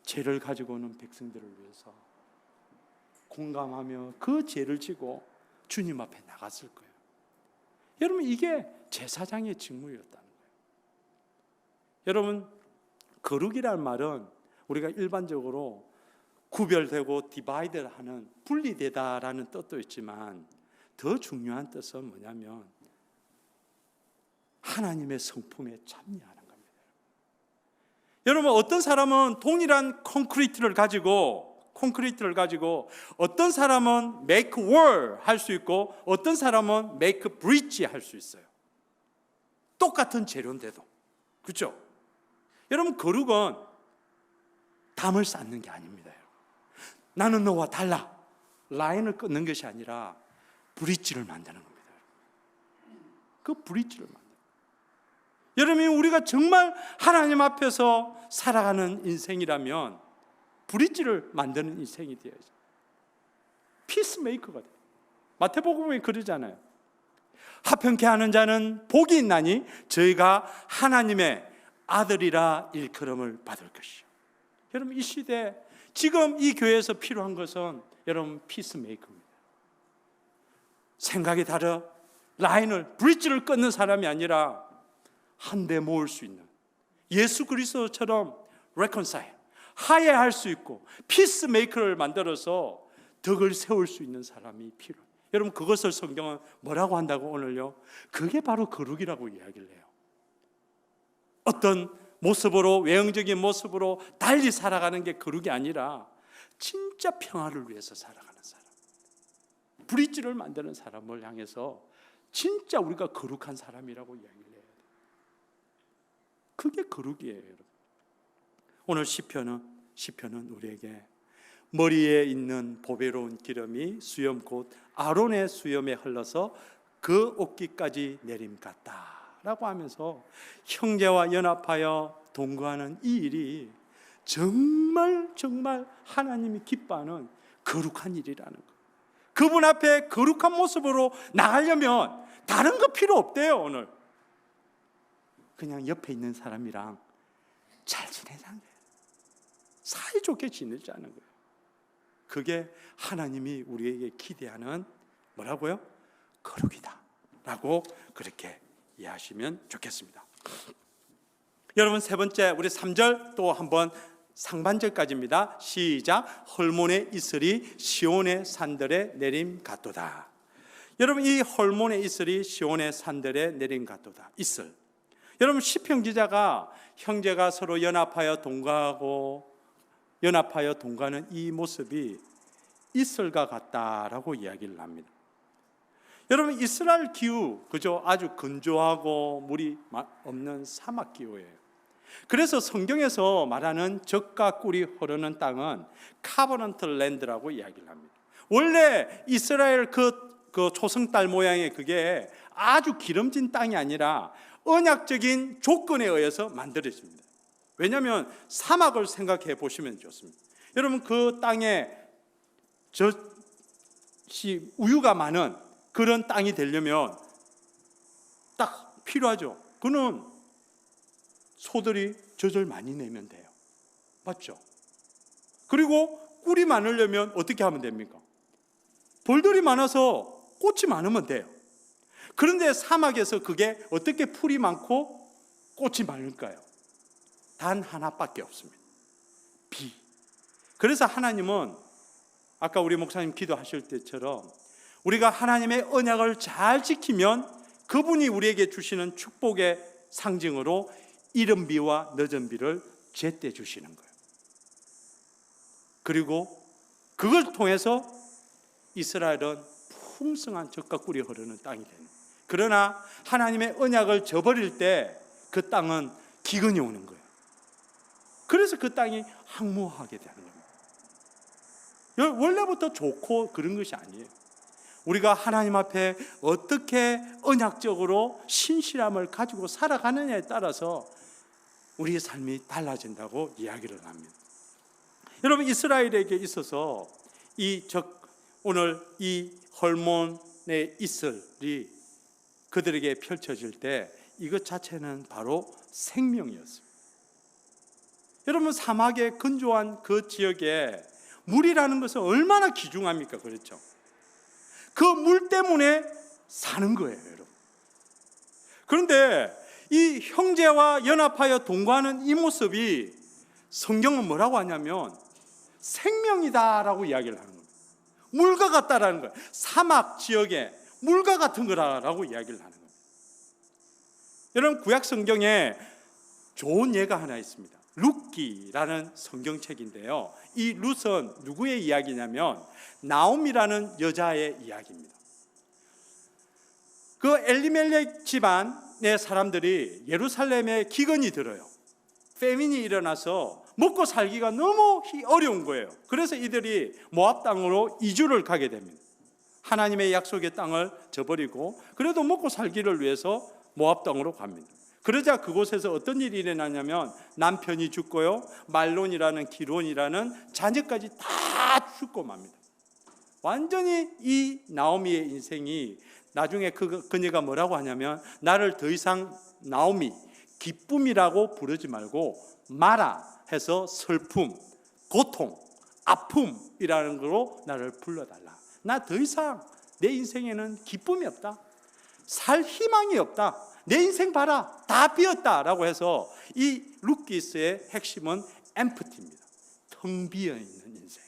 죄를 가지고 오는 백성들을 위해서 공감하며 그 죄를 지고 주님 앞에 나갔을 거예요. 여러분 이게 제사장의 직무였다는 거예요. 여러분 거룩이라는 말은 우리가 일반적으로 구별되고 디바이드하는, 분리되다라는 뜻도 있지만 더 중요한 뜻은 뭐냐면 하나님의 성품에 참여하는 겁니다. 여러분 어떤 사람은 동일한 콘크리트를 가지고 어떤 사람은 make wall 할 수 있고 어떤 사람은 make bridge 할 수 있어요. 똑같은 재료인데도. 그렇죠? 여러분 거룩은 담을 쌓는 게 아닙니다. 나는 너와 달라 라인을 끊는 것이 아니라 브릿지를 만드는 겁니다. 그 브릿지를 만드는. 여러분 우리가 정말 하나님 앞에서 살아가는 인생이라면 브릿지를 만드는 인생이 되어야죠. 피스메이커가 돼요. 마태복음에 그러잖아요. 하평케 하는 자는 복이 있나니 저희가 하나님의 아들이라 일컬음을 받을 것이요. 여러분 이 시대 지금 이 교회에서 필요한 것은 여러분 피스메이커입니다. 생각이 다르 라인을 브릿지를 끊는 사람이 아니라 한데 모을 수 있는 예수 그리스도처럼 reconcile 화해할 수 있고 피스메이커를 만들어서 덕을 세울 수 있는 사람이 필요해요. 여러분 그것을 성경은 뭐라고 한다고 오늘요? 그게 바로 거룩이라고 이야기를 해요. 어떤 모습으로, 외형적인 모습으로 달리 살아가는 게 거룩이 아니라 진짜 평화를 위해서 살아가는 사람, 브릿지를 만드는 사람을 향해서 진짜 우리가 거룩한 사람이라고 이야기를 해요. 그게 거룩이에요. 여러분. 오늘 시편은 우리에게 머리에 있는 보배로운 기름이 수염 곧 아론의 수염에 흘러서 그 옷깃까지 내림 같다라고 하면서 형제와 연합하여 동거하는 이 일이 정말 하나님이 기뻐하는 거룩한 일이라는 거. 그분 앞에 거룩한 모습으로 나가려면 다른 거 필요 없대요. 오늘 그냥 옆에 있는 사람이랑 잘 지내자는 거예요. 사이좋게 지내자는 거예요. 그게 하나님이 우리에게 기대하는 뭐라고요? 거룩이다 라고 그렇게 이해하시면 좋겠습니다. 여러분 세 번째 우리 3절 또 한번 상반절까지입니다. 시작. 헐몬의 이슬이 시온의 산들에 내림 같도다. 여러분 이 헐몬의 이슬이 시온의 산들에 내림 같도다. 이슬. 여러분 시편 기자가 형제가 서로 연합하여 동거하는 이 모습이 이슬과 같다라고 이야기를 합니다. 여러분 이스라엘 기후 그죠? 아주 건조하고 물이 없는 사막 기후예요. 그래서 성경에서 말하는 젖과 꿀이 흐르는 땅은 카버넌트 랜드라고 이야기를 합니다. 원래 이스라엘 그 초승달 모양의 그게 아주 기름진 땅이 아니라 언약적인 조건에 의해서 만들어집니다. 왜냐하면 사막을 생각해 보시면 좋습니다. 여러분, 그 땅에 우유가 많은 그런 땅이 되려면 딱 필요하죠. 그는 소들이 젖을 많이 내면 돼요. 맞죠? 그리고 꿀이 많으려면 어떻게 하면 됩니까? 벌들이 많아서 꽃이 많으면 돼요. 그런데 사막에서 그게 어떻게 풀이 많고 꽃이 많을까요? 단 하나밖에 없습니다. 비. 그래서 하나님은 아까 우리 목사님 기도하실 때처럼 우리가 하나님의 언약을 잘 지키면 그분이 우리에게 주시는 축복의 상징으로 이른 비와 늦은 비를 제때 주시는 거예요. 그리고 그걸 통해서 이스라엘은 풍성한 젖과 꿀이 흐르는 땅이 되는. 그러나 하나님의 언약을 저버릴 때 그 땅은 기근이 오는 거예요. 그래서 그 땅이 황무하게 되는 겁니다. 원래부터 좋고 그런 것이 아니에요. 우리가 하나님 앞에 어떻게 언약적으로 신실함을 가지고 살아가느냐에 따라서 우리의 삶이 달라진다고 이야기를 합니다. 여러분, 이스라엘에게 있어서 오늘 이 헐몬의 이슬이 그들에게 펼쳐질 때 이것 자체는 바로 생명이었습니다. 여러분, 사막의 건조한 그 지역에 물이라는 것은 얼마나 귀중합니까? 그렇죠? 그 물 때문에 사는 거예요, 여러분. 그런데 이 형제와 연합하여 동거하는 이 모습이 성경은 뭐라고 하냐면 생명이다라고 이야기를 하는 겁니다. 물과 같다라는 거예요. 사막 지역에 물과 같은 거라고 이야기를 하는 겁니다. 여러분, 구약 성경에 좋은 예가 하나 있습니다. 룻기라는 성경책인데요. 이 룻은 누구의 이야기냐면 나옴이라는 여자의 이야기입니다. 그 엘리멜렉 집안의 사람들이 예루살렘에 기근이 들어요. 페민이 일어나서 먹고 살기가 너무 어려운 거예요. 그래서 이들이 모압 땅으로 이주를 가게 됩니다. 하나님의 약속의 땅을 저버리고 그래도 먹고 살기를 위해서 모압 땅으로 갑니다. 그러자 그곳에서 어떤 일이 일어나냐면 남편이 죽고요, 말론이라는 기론이라는 자녀까지 다 죽고 맙니다. 완전히 이 나오미의 인생이 나중에 그녀가 뭐라고 하냐면 나를 더 이상 나오미, 기쁨이라고 부르지 말고 마라 해서 슬픔, 고통, 아픔이라는 거로 나를 불러달라. 나 더 이상 내 인생에는 기쁨이 없다. 살 희망이 없다. 내 인생 봐라, 다 비었다라고 해서 이 룻기스의 핵심은 empty입니다. 텅 비어 있는 인생.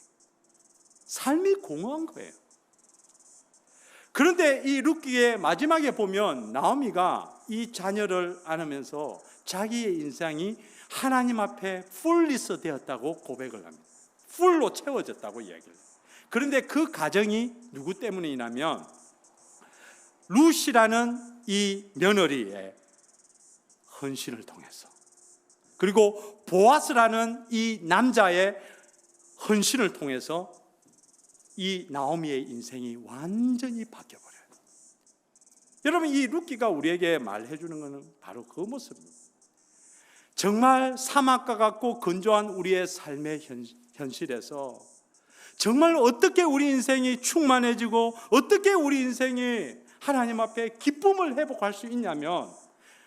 삶이 공허한 거예요. 그런데 이 룻기의 마지막에 보면 나오미가 이 자녀를 안으면서 자기의 인생이 하나님 앞에 풀리스 되었다고 고백을 합니다. 풀로 채워졌다고 이야기를 해요. 그런데 그 가정이 누구 때문이냐면 룻이라는 이 며느리의 헌신을 통해서, 그리고 보아스라는 이 남자의 헌신을 통해서 이 나오미의 인생이 완전히 바뀌어버려요. 여러분, 이 룻기가 우리에게 말해주는 것은 바로 그 모습입니다. 정말 사막과 같고 건조한 우리의 삶의 현실에서 정말 어떻게 우리 인생이 충만해지고 어떻게 우리 인생이 하나님 앞에 기쁨을 회복할 수 있냐면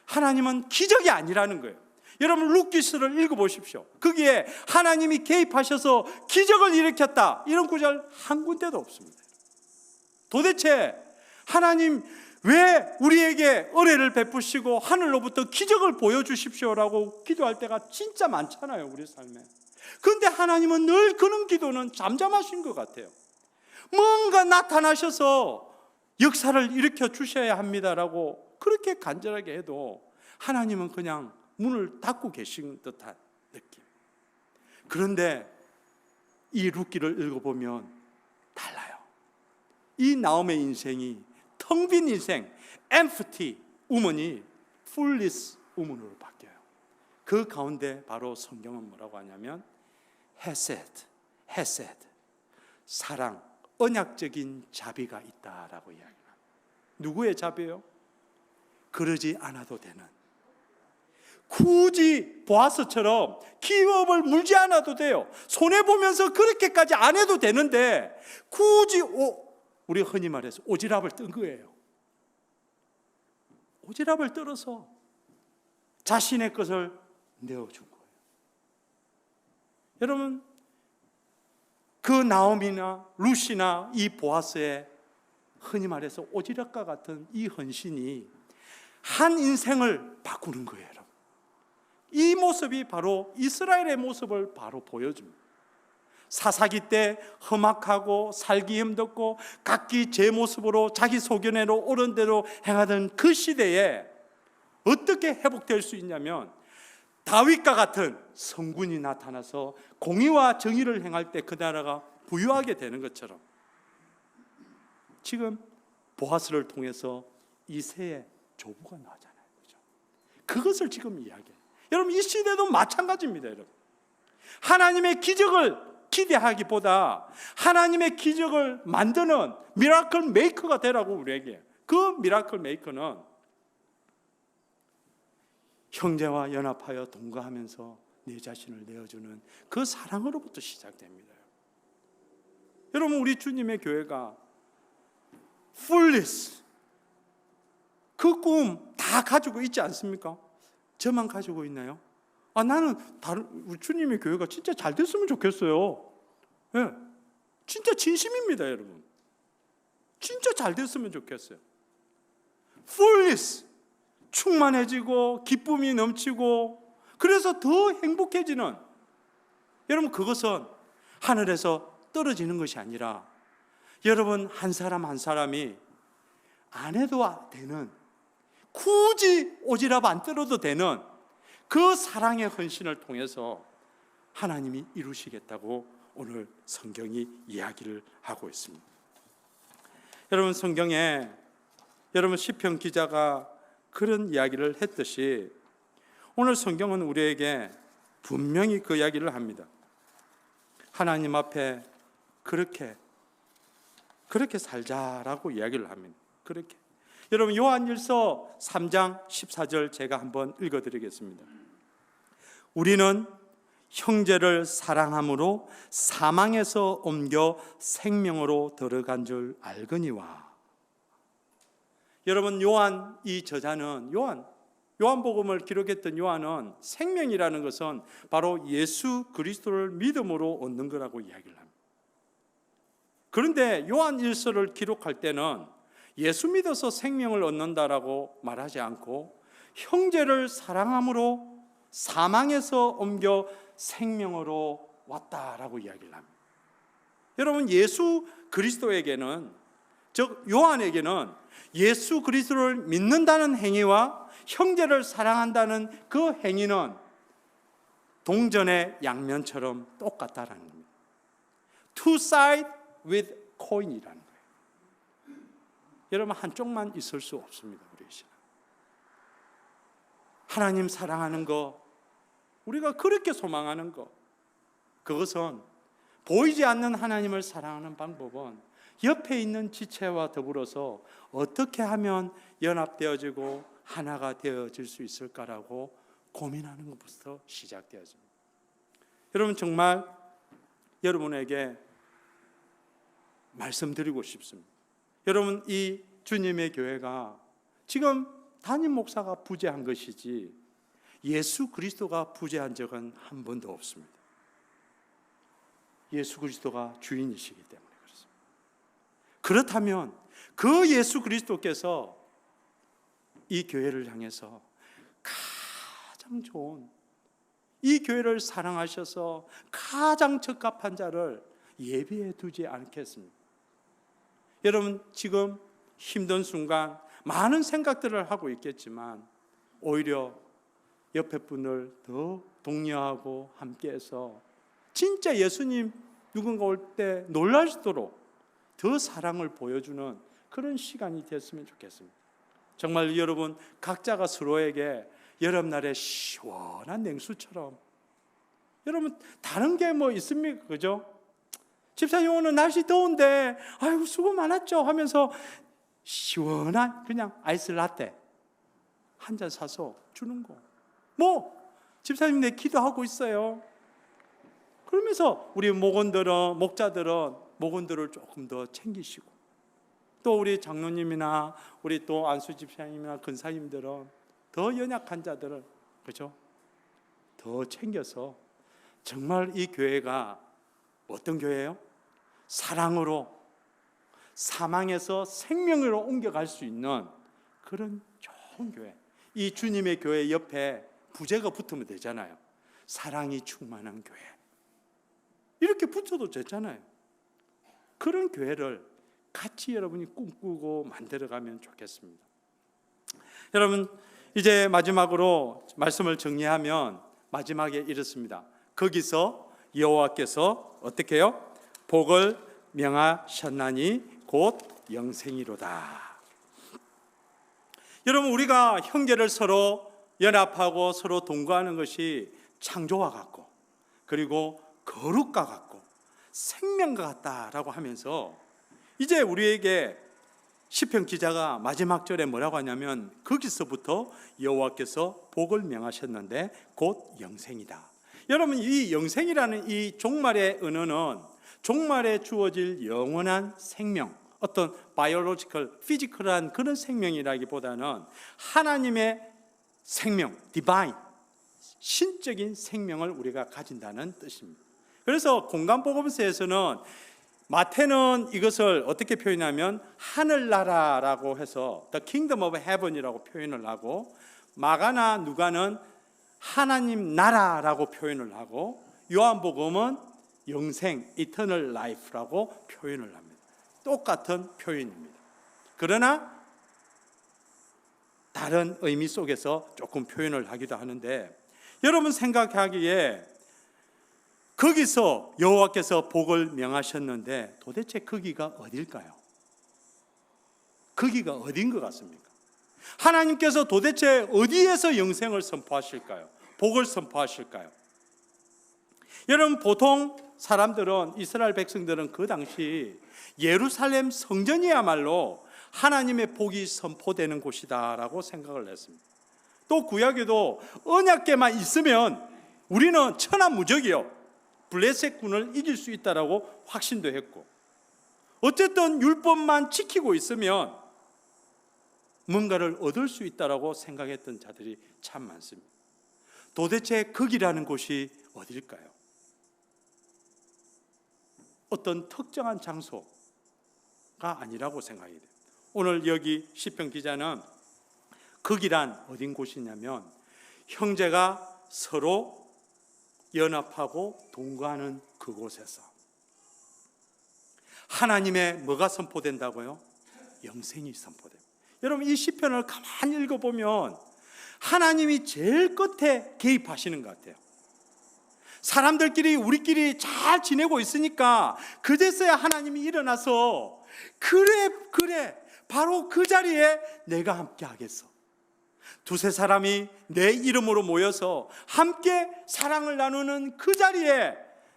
하나님은 기적이 아니라는 거예요. 여러분, 룻기스를 읽어보십시오. 거기에 하나님이 개입하셔서 기적을 일으켰다 이런 구절 한 군데도 없습니다. 도대체 하나님 왜 우리에게 은혜를 베푸시고 하늘로부터 기적을 보여주십시오라고 기도할 때가 진짜 많잖아요, 우리 삶에. 그런데 하나님은 늘 그런 기도는 잠잠하신 것 같아요. 뭔가 나타나셔서 역사를 일으켜 주셔야 합니다라고 그렇게 간절하게 해도 하나님은 그냥 문을 닫고 계신 듯한 느낌. 그런데 이 룻기를 읽어보면 달라요. 이 나옴의 인생이 텅 빈 인생, empty woman이 fullness woman으로 바뀌어요. 그 가운데 바로 성경은 뭐라고 하냐면 헤세드, 사랑, 언약적인 자비가 있다라고 이야기합니다. 누구의 자비요? 그러지 않아도 되는 굳이 보아스처럼 기업을 물지 않아도 돼요. 손해보면서 그렇게까지 안 해도 되는데 굳이 우리 흔히 말해서 오지랖을 뜬 거예요. 오지랖을 떨어서 자신의 것을 내어준 거예요. 여러분, 그 나오미나 룻이나 이 보아스의 흔히 말해서 오지랖과 같은 이 헌신이 한 인생을 바꾸는 거예요. 여러분. 이 모습이 바로 이스라엘의 모습을 바로 보여줍니다. 사사기 때 험악하고 살기 힘들고 각기 제 모습으로 자기 소견대로 옳은 대로 행하던 그 시대에 어떻게 회복될 수 있냐면 다윗과 같은 성군이 나타나서 공의와 정의를 행할 때 그 나라가 부유하게 되는 것처럼 지금 보아스를 통해서 이새의 조부가 나잖아요. 그렇죠? 그것을 지금 이야기해요. 여러분, 이 시대도 마찬가지입니다. 여러분, 하나님의 기적을 기대하기보다 하나님의 기적을 만드는 미라클 메이커가 되라고 우리에게. 그 미라클 메이커는 형제와 연합하여 동거하면서 내 자신을 내어주는 그 사랑으로부터 시작됩니다. 여러분, 우리 주님의 교회가 fullness, 그 꿈 다 가지고 있지 않습니까? 저만 가지고 있나요? 나는 우리 주님의 교회가 진짜 잘 됐으면 좋겠어요. 예, 진짜 진심입니다, 여러분. 진짜 잘 됐으면 좋겠어요. fullness, 충만해지고 기쁨이 넘치고 그래서 더 행복해지는, 여러분, 그것은 하늘에서 떨어지는 것이 아니라 여러분 한 사람 한 사람이 안 해도 되는, 굳이 오지랖 안 떨어도 되는 그 사랑의 헌신을 통해서 하나님이 이루시겠다고 오늘 성경이 이야기를 하고 있습니다. 여러분, 성경에 여러분 시편 기자가 그런 이야기를 했듯이 오늘 성경은 우리에게 분명히 그 이야기를 합니다. 하나님 앞에 그렇게 살자라고 이야기를 합니다. 그렇게. 여러분, 요한일서 3장 14절 제가 한번 읽어드리겠습니다. 우리는 형제를 사랑함으로 사망에서 옮겨 생명으로 들어간 줄 알거니와. 여러분, 요한 이 저자는 요한복음을 기록했던 요한은 생명이라는 것은 바로 예수 그리스도를 믿음으로 얻는 거라고 이야기를 합니다. 그런데 요한 일서를 기록할 때는 예수 믿어서 생명을 얻는다라고 말하지 않고 형제를 사랑함으로 사망에서 옮겨 생명으로 왔다라고 이야기를 합니다. 여러분, 예수 그리스도에게는, 즉 요한에게는 예수 그리스도를 믿는다는 행위와 형제를 사랑한다는 그 행위는 동전의 양면처럼 똑같다라는 겁니다. Two sides with coin이라는 거예요. 여러분, 한쪽만 있을 수 없습니다. 우리의 신앙. 하나님 사랑하는 거, 우리가 그렇게 소망하는 거, 그것은 보이지 않는 하나님을 사랑하는 방법은 옆에 있는 지체와 더불어서 어떻게 하면 연합되어지고 하나가 되어질 수 있을까라고 고민하는 것부터 시작되어집니다. 여러분, 정말 여러분에게 말씀드리고 싶습니다. 여러분, 이 주님의 교회가 지금 담임 목사가 부재한 것이지 예수 그리스도가 부재한 적은 한 번도 없습니다. 예수 그리스도가 주인이시기 때문에 그렇습니다. 그렇다면 그 예수 그리스도께서 이 교회를 향해서 가장 좋은, 이 교회를 사랑하셔서 가장 적합한 자를 예비해 두지 않겠습니까? 여러분, 지금 힘든 순간 많은 생각들을 하고 있겠지만 오히려 옆에 분을 더 독려하고 함께해서 진짜 예수님 누군가 올 때 놀라시도록 더 사랑을 보여주는 그런 시간이 됐으면 좋겠습니다. 정말 여러분, 각자가 서로에게 여름날의 시원한 냉수처럼, 여러분 다른 게 뭐 있습니까? 그죠? 집사님 오늘 날씨 더운데 아이고 수고 많았죠 하면서 시원한 그냥 아이스 라떼 한 잔 사서 주는 거, 집사님 내 기도하고 있어요. 그러면서 우리 목자들은 목원들을 조금 더 챙기시고, 또 우리 장로님이나 우리 또 안수 집사님이나 근사님들은 더 연약한 자들을, 그렇죠? 더 챙겨서 정말 이 교회가 어떤 교회예요? 사랑으로 사망에서 생명으로 옮겨갈 수 있는 그런 좋은 교회. 이 주님의 교회 옆에 부제가 붙으면 되잖아요. 사랑이 충만한 교회. 이렇게 붙여도 되잖아요. 그런 교회를 같이 여러분이 꿈꾸고 만들어가면 좋겠습니다. 여러분, 이제 마지막으로 말씀을 정리하면 마지막에 이렇습니다. 거기서 여호와께서 어떻게 해요? 복을 명하셨나니 곧 영생이로다. 여러분, 우리가 형제를 서로 연합하고 서로 동거하는 것이 창조와 같고, 그리고 거룩과 같고 생명과 같다라고 하면서, 이제 우리에게 시편 기자가 마지막 절에 뭐라고 하냐면, 거기서부터 여호와께서 복을 명하셨는데 곧 영생이다. 여러분, 이 영생이라는 이 종말의 언어는 종말에 주어질 영원한 생명, 어떤 바이올로지컬, 피지컬한 그런 생명이라기보다는 하나님의 생명, 디바인, 신적인 생명을 우리가 가진다는 뜻입니다. 그래서 공간복음서에서는 마태는 이것을 어떻게 표현하면 하늘나라라고 해서 The Kingdom of Heaven이라고 표현을 하고, 마가나 누가는 하나님 나라라고 표현을 하고, 요한복음은 영생, Eternal Life라고 표현을 합니다. 똑같은 표현입니다. 그러나 다른 의미 속에서 조금 표현을 하기도 하는데, 여러분 생각하기에 거기서 여호와께서 복을 명하셨는데 도대체 거기가 어딜까요? 거기가 어딘 것 같습니까? 하나님께서 도대체 어디에서 영생을 선포하실까요? 복을 선포하실까요? 여러분, 보통 사람들은, 이스라엘 백성들은 그 당시 예루살렘 성전이야말로 하나님의 복이 선포되는 곳이다라고 생각을 했습니다. 또 구약에도 언약궤만 있으면 우리는 천하무적이요, 블레셋군을 이길 수 있다라고 확신도 했고, 어쨌든 율법만 지키고 있으면 뭔가를 얻을 수 있다라고 생각했던 자들이 참 많습니다. 도대체 거기라는 곳이 어딜까요? 어떤 특정한 장소가 아니라고 생각이 돼요. 오늘 여기 시편 기자는 거기란 어딘 곳이냐면 형제가 서로 연합하고 동거하는 그곳에서 하나님의 뭐가 선포된다고요? 영생이 선포됩니다. 여러분, 이 시편을 가만히 읽어보면 하나님이 제일 끝에 개입하시는 것 같아요. 사람들끼리 우리끼리 잘 지내고 있으니까 그제서야 하나님이 일어나서 그래 바로 그 자리에 내가 함께 하겠어. 두세 사람이 내 이름으로 모여서 함께 사랑을 나누는 그 자리에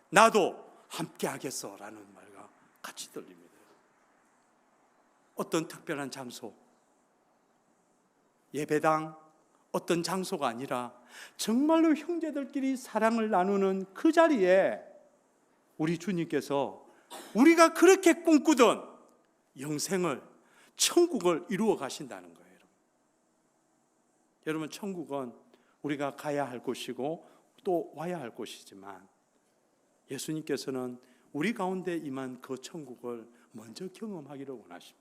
나도 함께 하겠어라는 말과 같이 들립니다. 어떤 특별한 장소, 예배당, 어떤 장소가 아니라 정말로 형제들끼리 사랑을 나누는 그 자리에 우리 주님께서 우리가 그렇게 꿈꾸던 영생을, 천국을 이루어 가신다는 거예요. 여러분, 천국은 우리가 가야 할 곳이고 또 와야 할 곳이지만 예수님께서는 우리 가운데 임한 그 천국을 먼저 경험하기를 원하십니다.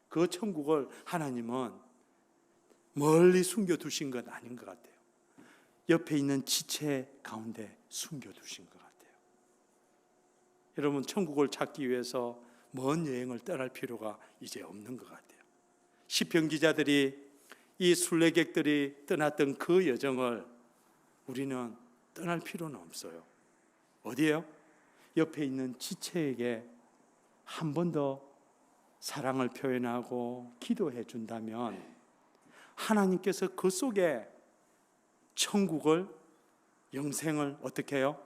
그 천국을 하나님은 멀리 숨겨두신 건 아닌 것 같아요. 옆에 있는 지체 가운데 숨겨두신 것 같아요. 여러분, 천국을 찾기 위해서 먼 여행을 떠날 필요가 이제 없는 것 같아요. 시편 기자들이, 이 순례객들이 떠났던 그 여정을 우리는 떠날 필요는 없어요. 어디에요? 옆에 있는 지체에게 한 번 더 사랑을 표현하고 기도해 준다면 하나님께서 그 속에 천국을, 영생을 어떻게 해요?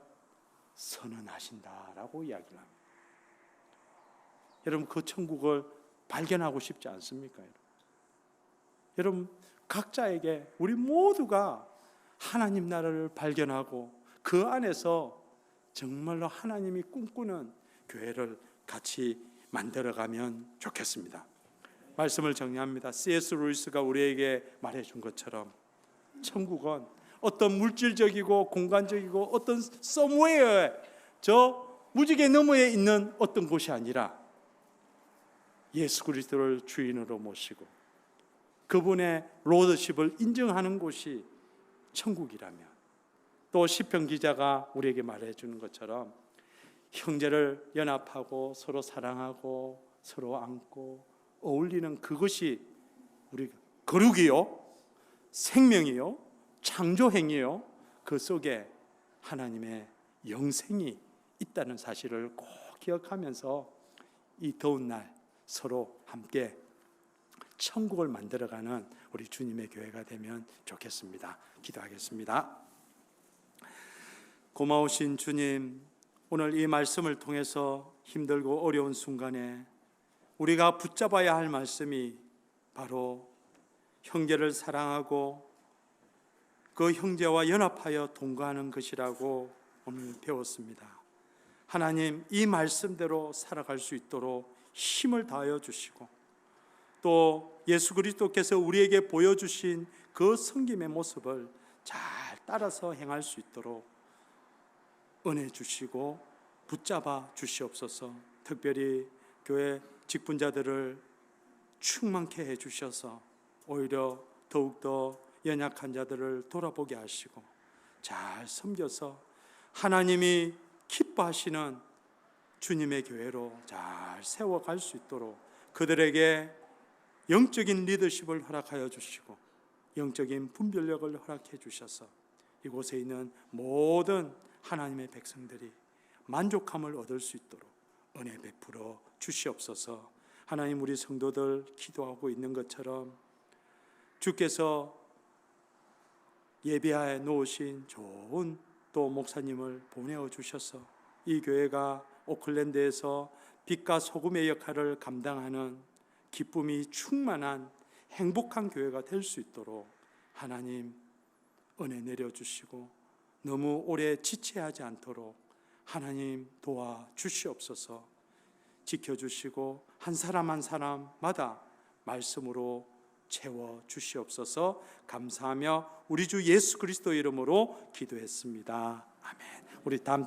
선언하신다라고 이야기를 합니다. 여러분, 그 천국을 발견하고 싶지 않습니까? 여러분, 각자에게 우리 모두가 하나님 나라를 발견하고 그 안에서 정말로 하나님이 꿈꾸는 교회를 같이 만들어가면 좋겠습니다. 말씀을 정리합니다. C.S. 루이스가 우리에게 말해준 것처럼 천국은 어떤 물질적이고 공간적이고 어떤 somewhere 저 무지개 너머에 있는 어떤 곳이 아니라 예수 그리스도를 주인으로 모시고 그분의 로드십을 인정하는 곳이 천국이라면, 또 시편 기자가 우리에게 말해주는 것처럼 형제를 연합하고 서로 사랑하고 서로 안고 어울리는 그것이 우리 거룩이요, 생명이요, 창조행이요, 그 속에 하나님의 영생이 있다는 사실을 꼭 기억하면서 이 더운 날 서로 함께 천국을 만들어가는 우리 주님의 교회가 되면 좋겠습니다. 기도하겠습니다. 고마우신 주님, 오늘 이 말씀을 통해서 힘들고 어려운 순간에 우리가 붙잡아야 할 말씀이 바로 형제를 사랑하고 그 형제와 연합하여 동거하는 것이라고 오늘 배웠습니다. 하나님, 이 말씀대로 살아갈 수 있도록 힘을 다하여 주시고, 또 예수 그리스도께서 우리에게 보여주신 그 섬김의 모습을 잘 따라서 행할 수 있도록 은혜 주시고 붙잡아 주시옵소서. 특별히 교회 직분자들을 충만케 해 주셔서 오히려 더욱더 연약한 자들을 돌아보게 하시고 잘 섬겨서 하나님이 기뻐하시는 주님의 교회로 잘 세워갈 수 있도록 그들에게 영적인 리더십을 허락하여 주시고 영적인 분별력을 허락해 주셔서 이곳에 있는 모든 하나님의 백성들이 만족함을 얻을 수 있도록 은혜 베풀어 주시옵소서. 하나님, 우리 성도들 기도하고 있는 것처럼 주께서 예배하에 놓으신 좋은 또 목사님을 보내어 주셔서 이 교회가 오클랜드에서 빛과 소금의 역할을 감당하는 기쁨이 충만한 행복한 교회가 될 수 있도록 하나님 은혜 내려주시고 너무 오래 지체하지 않도록 하나님 도와주시옵소서. 지켜주시고 한 사람 한 사람마다 말씀으로 채워주시옵소서. 감사하며 우리 주 예수 그리스도 이름으로 기도했습니다. 아멘. 우리 다 함께